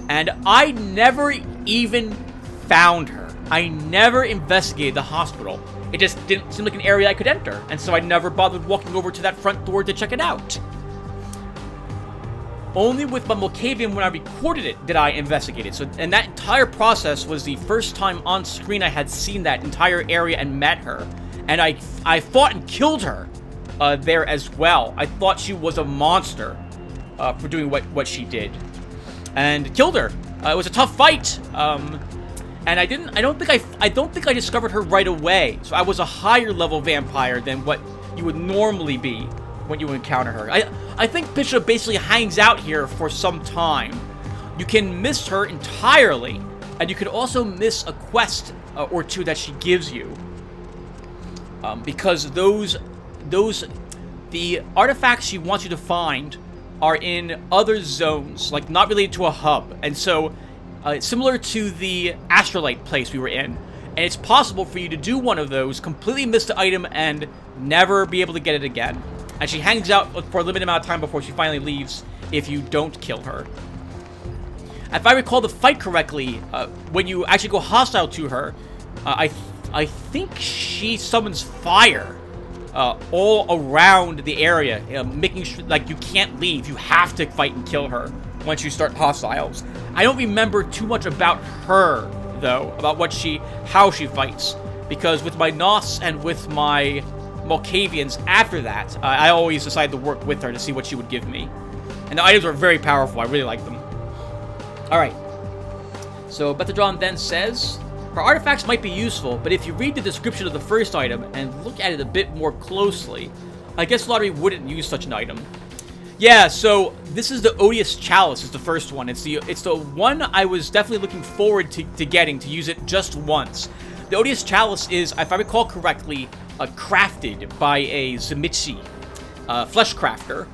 S1: And I never even found her. I never investigated the hospital. It just didn't seem like an area I could enter, and so I never bothered walking over to that front door to check it out. Only with my Malkavian when I recorded it did I investigate it. And that entire process was the first time on screen I had seen that entire area and met her. And I fought and killed her there as well. I thought she was a monster for doing what she did, and killed her. It was a tough fight. And I don't think I discovered her right away. So I was a higher level vampire than what you would normally be when you encounter her. I think Pisha basically hangs out here for some time. You can miss her entirely, and you can also miss a quest or two that she gives you. Because the artifacts she wants you to find are in other zones, like not related to a hub. And so, similar to the Astrolite place we were in, and it's possible for you to do one of those, completely miss the item, and never be able to get it again. And she hangs out for a limited amount of time before she finally leaves if you don't kill her. If I recall the fight correctly, when you actually go hostile to her, I think she summons fire all around the area, making sure like you can't leave. You have to fight and kill her once you start hostiles. I don't remember too much about her though, about how she fights, because with my Nos and with my Malkavians after that, I always decided to work with her to see what she would give me. And the items were very powerful. I really liked them. Alright. So Bethadron then says, her artifacts might be useful, but if you read the description of the first item and look at it a bit more closely, I guess Lotaeri wouldn't use such an item. Yeah, so this is the Odious Chalice, is the first one. It's the one I was definitely looking forward to getting, to use it just once. The Odious Chalice is, if I recall correctly, crafted by a Zemitzi flesh crafter,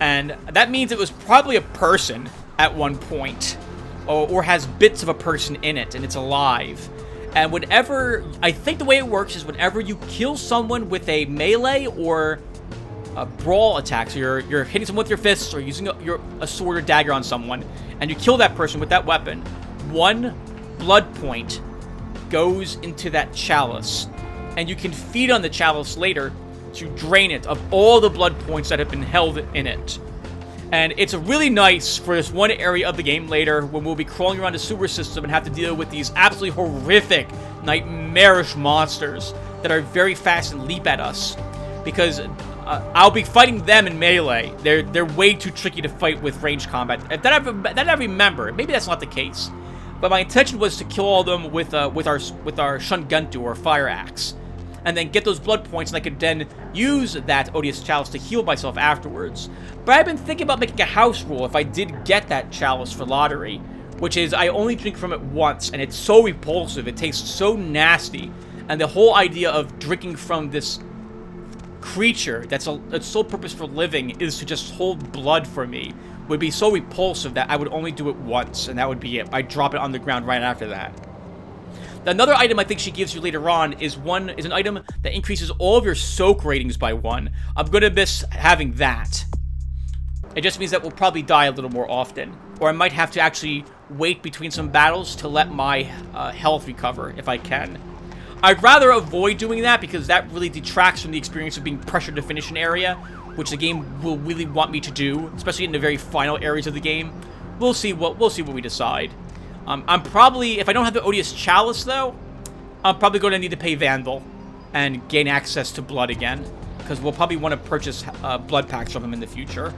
S1: and that means it was probably a person at one point, or has bits of a person in it, and it's alive. And whenever, I think the way it works is whenever you kill someone with a melee or a brawl attack, so you're hitting someone with your fists or using a sword or dagger on someone, and you kill that person with that weapon, 1 blood point goes into that chalice, and you can feed on the chalice later to drain it of all the blood points that have been held in it. And it's really nice for this one area of the game later when we'll be crawling around the sewer system and have to deal with these absolutely horrific, nightmarish monsters that are very fast and leap at us. Because I'll be fighting them in melee. They're way too tricky to fight with ranged combat. That I remember. Maybe that's not the case. But my intention was to kill all of them with our Shunguntu, or fire axe, and then get those blood points, and I could then use that Odious Chalice to heal myself afterwards. But I've been thinking about making a house rule if I did get that chalice for Lotaeri, which is I only drink from it once, and it's so repulsive, it tastes so nasty, and the whole idea of drinking from this creature that's sole purpose for living is to just hold blood for me would be so repulsive that I would only do it once, and that would be it. I'd drop it on the ground right after that. Another item I think she gives you later on is an item that increases all of your soak ratings by 1. I'm gonna miss having that. It just means that we'll probably die a little more often, or I might have to actually wait between some battles to let my health recover if I can. I'd rather avoid doing that because that really detracts from the experience of being pressured to finish an area, which the game will really want me to do, especially in the very final areas of the game. We'll see what we decide. I'm probably, if I don't have the Odious Chalice though, I'm probably going to need to pay Vandal and gain access to blood again, because we'll probably want to purchase blood packs from him in the future.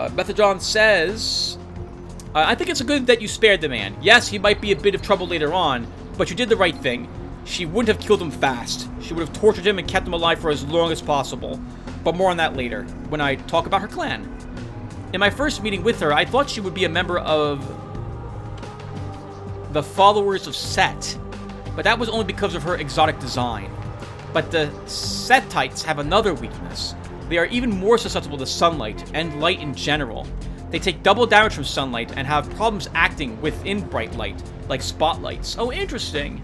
S1: Bethadron says, I think it's good that you spared the man. Yes, he might be a bit of trouble later on, but you did the right thing. She wouldn't have killed him fast. She would have tortured him and kept him alive for as long as possible. But more on that later, when I talk about her clan. In my first meeting with her, I thought she would be a member of the Followers of Set, but that was only because of her exotic design. But the Setites have another weakness. They are even more susceptible to sunlight, and light in general. They take double damage from sunlight and have problems acting within bright light, like spotlights. Oh, interesting.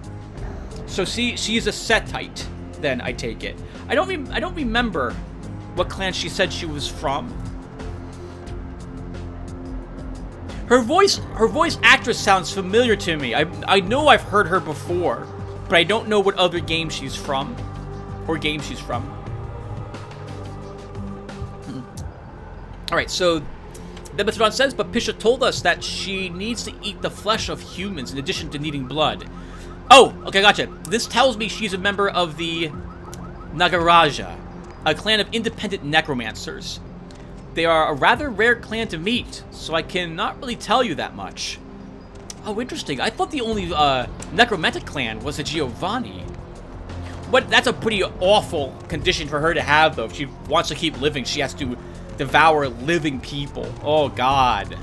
S1: So she's a Setite, then, I take it. I don't remember what clan she said she was from. Her voice actress sounds familiar to me. I know I've heard her before, but I don't know what other game she's from. Or game she's from. Alright, so Demetron says, but Pisha told us that she needs to eat the flesh of humans in addition to needing blood. Oh, okay, gotcha. This tells me she's a member of the Nagaraja, a clan of independent necromancers. They are a rather rare clan to meet, so I cannot really tell you that much. Oh, interesting. I thought the only necromantic clan was the Giovanni. But that's a pretty awful condition for her to have, though. If she wants to keep living, she has to devour living people. Oh, God.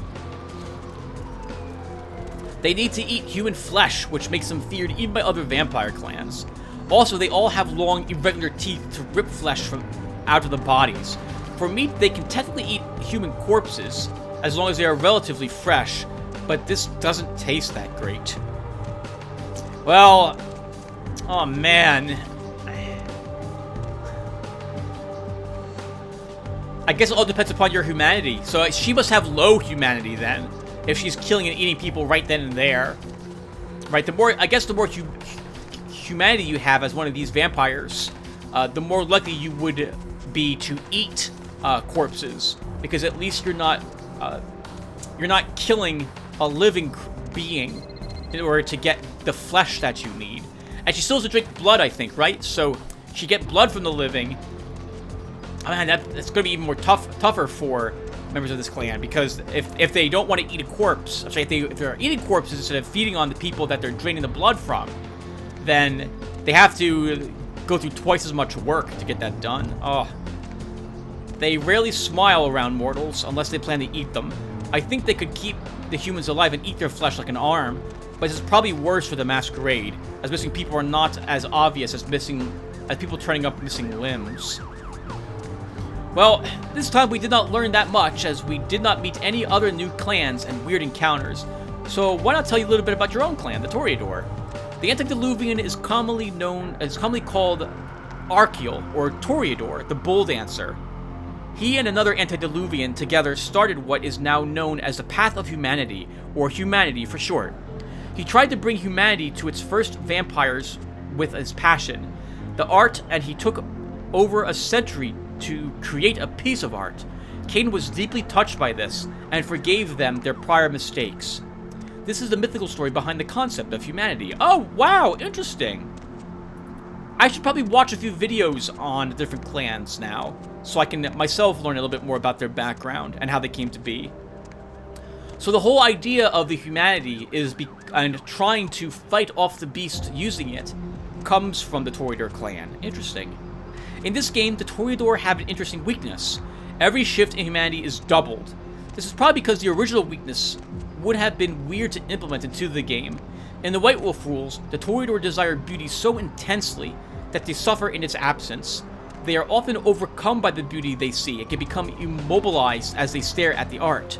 S1: They need to eat human flesh, which makes them feared even by other vampire clans. Also, they all have long, irregular teeth to rip flesh from out of the bodies. For meat, they can technically eat human corpses, as long as they are relatively fresh, but this doesn't taste that great. Well, oh man. I guess it all depends upon your humanity. So she must have low humanity then, if she's killing and eating people right then and there. Right, the more humanity you have as one of these vampires, the more likely you would be to eat corpses, because at least you're not killing a living being in order to get the flesh that you need. And she still has to drink blood, I think, right? So she get blood from the living. Oh, man, that's going to be even more tougher for members of this clan, because if they don't want to eat a corpse, if they're eating corpses instead of feeding on the people that they're draining the blood from, then they have to go through twice as much work to get that done. Oh. They rarely smile around mortals unless they plan to eat them. I think they could keep the humans alive and eat their flesh like an arm, but this is probably worse for the Masquerade, as missing people are not as obvious as people turning up missing limbs. Well, this time we did not learn that much, as we did not meet any other new clans and weird encounters. So why not tell you a little bit about your own clan, the Toreador? The Antediluvian is commonly called Archeal, or Toreador, the Bull Dancer. He and another Antediluvian together started what is now known as the Path of Humanity, or Humanity for short. He tried to bring humanity to its first vampires with his passion, the art, and he took over a century to create a piece of art. Cain was deeply touched by this, and forgave them their prior mistakes. This is the mythical story behind the concept of humanity. Oh, wow, interesting. I should probably watch a few videos on the different clans now, so I can myself learn a little bit more about their background and how they came to be. So the whole idea of the humanity and trying to fight off the beast using it comes from the Toreador clan. Interesting. In this game, the Toreador have an interesting weakness. Every shift in humanity is doubled. This is probably because the original weakness would have been weird to implement into the game. In the White Wolf rules, the Toreador desire beauty so intensely that they suffer in its absence. They are often overcome by the beauty they see and can become immobilized as they stare at the art.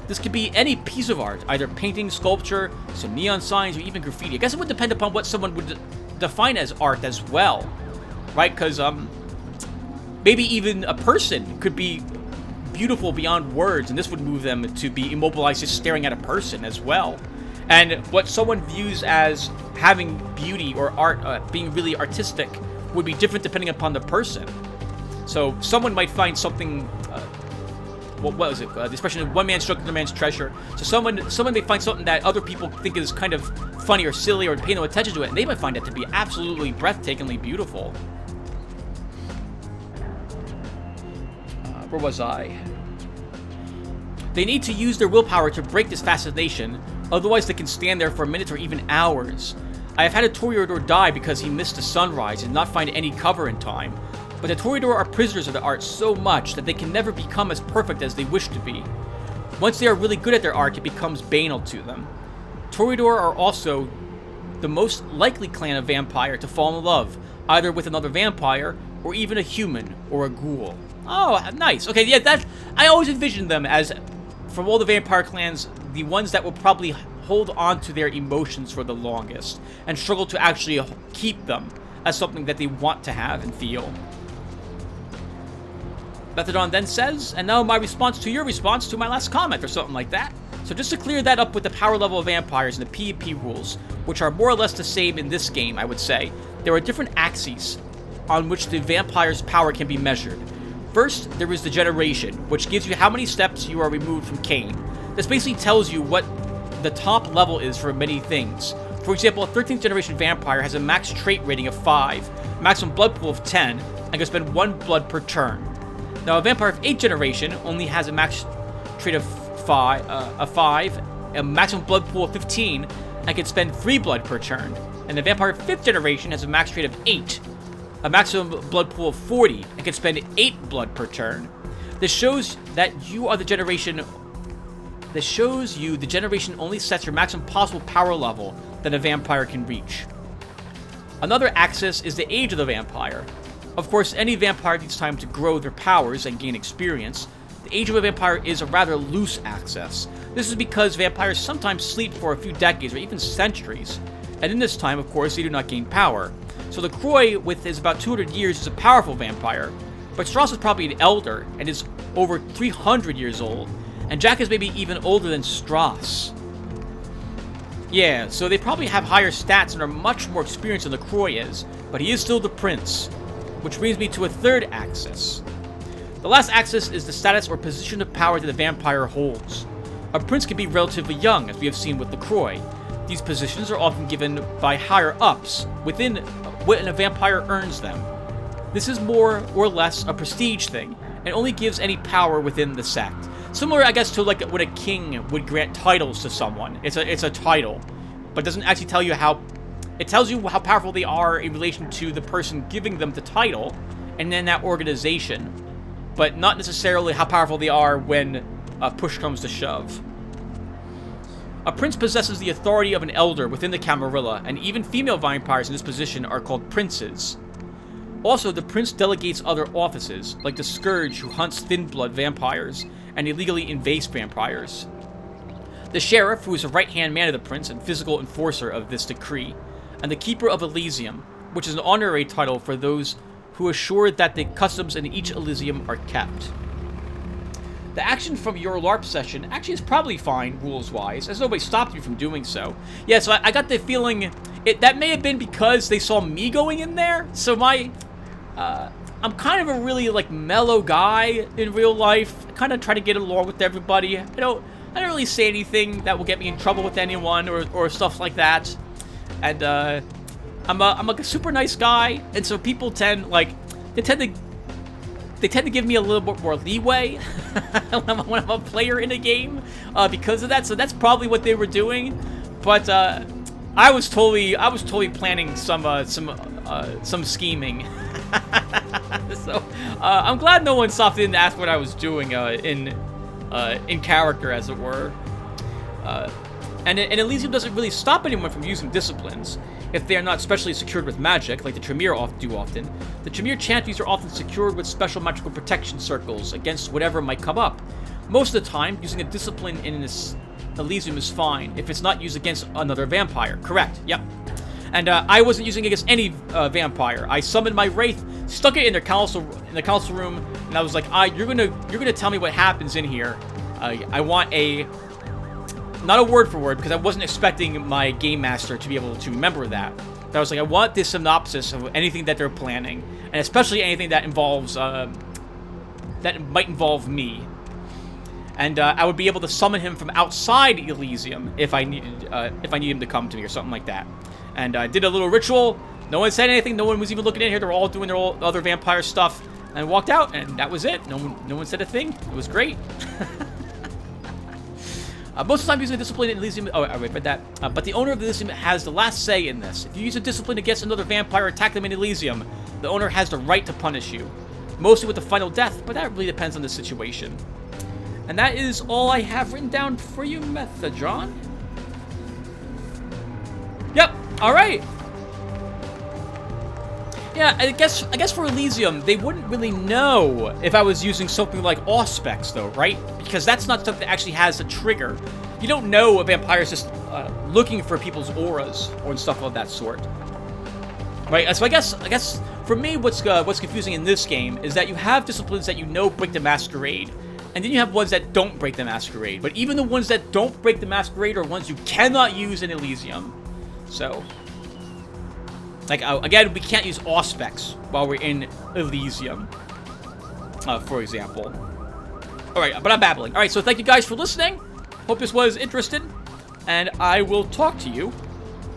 S1: This could be any piece of art, either painting, sculpture, some neon signs, or even graffiti. I guess it would depend upon what someone would define as art as well, right? Because maybe even a person could be beautiful beyond words, and this would move them to be immobilized just staring at a person as well. And what someone views as having beauty or art, being really artistic, would be different depending upon the person. So someone might find something, what was it? The expression, one man's joke, another man's treasure. So someone may find something that other people think is kind of funny or silly or pay no attention to it, and they might find it to be absolutely breathtakingly beautiful. Where was I? They need to use their willpower to break this fascination, otherwise they can stand there for minutes or even hours. I have had a Toreador die because he missed the sunrise and not find any cover in time, but the Toreador are prisoners of the art so much that they can never become as perfect as they wish to be. Once they are really good at their art, it becomes banal to them. Toreador are also the most likely clan of vampire to fall in love, either with another vampire, or even a human, or a ghoul. Oh, nice. Okay, yeah, that I always envisioned them as, from all the vampire clans, the ones that will probably hold on to their emotions for the longest, and struggle to actually keep them as something that they want to have and feel. Methadon then says, and now my response to your response to my last comment, or something like that. So just to clear that up with the power level of vampires and the PvP rules, which are more or less the same in this game, I would say, there are different axes on which the vampire's power can be measured. First, there is the generation, which gives you how many steps you are removed from Cain. This basically tells you what the top level is for many things. For example, a 13th generation vampire has a max trait rating of 5, maximum blood pool of 10, and can spend 1 blood per turn. Now, a vampire of 8th generation only has a max trait of 5, a maximum blood pool of 15, and can spend 3 blood per turn. And the vampire of 5th generation has a max trait of 8, a maximum blood pool of 40, and can spend 8 blood per turn. This shows that you are the generation. This shows you the generation only sets your maximum possible power level that a vampire can reach. Another axis is the age of the vampire. Of course, any vampire needs time to grow their powers and gain experience. The age of a vampire is a rather loose axis. This is because vampires sometimes sleep for a few decades or even centuries, and in this time, of course, they do not gain power. So the Croy, with his about 200 years, is a powerful vampire, but Strauss is probably an elder and is over 300 years old, and Jack is maybe even older than Strauss. Yeah, so they probably have higher stats and are much more experienced than the Croy is, but he is still the prince. Which brings me to a third axis. The last axis is the status or position of power that the vampire holds. A prince can be relatively young, as we have seen with the Croy. These positions are often given by higher-ups within when a vampire earns them. This is more or less a prestige thing, and only gives any power within the sect. Similar, I guess, to like when a king would grant titles to someone. It's a title, but doesn't actually tell you how. It tells you how powerful they are in relation to the person giving them the title, and then that organization, but not necessarily how powerful they are when push comes to shove. A prince possesses the authority of an elder within the Camarilla, and even female vampires in this position are called princes. Also, the prince delegates other offices, like the Scourge, who hunts thin-blood vampires, and illegally invades vampires. The Sheriff, who is the right-hand man of the prince and physical enforcer of this decree, and the Keeper of Elysium, which is an honorary title for those who assure that the customs in each Elysium are kept. The action from your LARP session actually is probably fine, rules-wise, as nobody stopped you from doing so. Yeah, so I got the feeling that may have been because they saw me going in there. So I'm kind of a really like mellow guy in real life. I kind of try to get along with everybody. I don't really say anything that will get me in trouble with anyone or stuff like that. And I'm like a super nice guy, and so people tend to give me a little bit more leeway when I'm a player in a game because of that. So that's probably what they were doing. But I was totally planning some scheming. So I'm glad no one stopped in to ask what I was doing in character, as it were. And Elysium doesn't really stop anyone from using disciplines if they are not specially secured with magic, like the Tremere do often. The Tremere chanties are often secured with special magical protection circles against whatever might come up. Most of the time, using a discipline in this Elysium is fine if it's not used against another vampire. Correct, yep. And I wasn't using it against any vampire. I summoned my Wraith, stuck it in the council room, and I was like, you're gonna tell me what happens in here. I want not a word for word, because I wasn't expecting my game master to be able to remember that. But I was like, I want this synopsis of anything that they're planning, and especially anything that involves that might involve me. And I would be able to summon him from outside Elysium if I need him to come to me or something like that. And I did a little ritual. No one said anything. No one was even looking in here. They were all doing their other vampire stuff, and I walked out, and that was it. No one said a thing. It was great. Most of the time using a discipline in Elysium... Oh, I read that. But the owner of Elysium has the last say in this. If you use a discipline against another vampire or attack them in Elysium, the owner has the right to punish you. Mostly with the final death, but that really depends on the situation. And that is all I have written down for you, Methadron. Yep, alright. Yeah, I guess for Elysium, they wouldn't really know if I was using something like Auspex, though, right? Because that's not something that actually has a trigger. You don't know a vampire's just looking for people's auras or stuff of that sort, right? So I guess for me, what's confusing in this game is that you have disciplines that you know break the Masquerade, and then you have ones that don't break the Masquerade. But even the ones that don't break the Masquerade are ones you cannot use in Elysium. So. Like, again, we can't use Auspex while we're in Elysium, for example. Alright, but I'm babbling. Alright, so thank you guys for listening. Hope this was interesting. And I will talk to you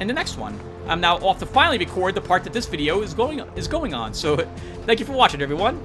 S1: in the next one. I'm now off to finally record the part that this video is going on. So, thank you for watching, everyone.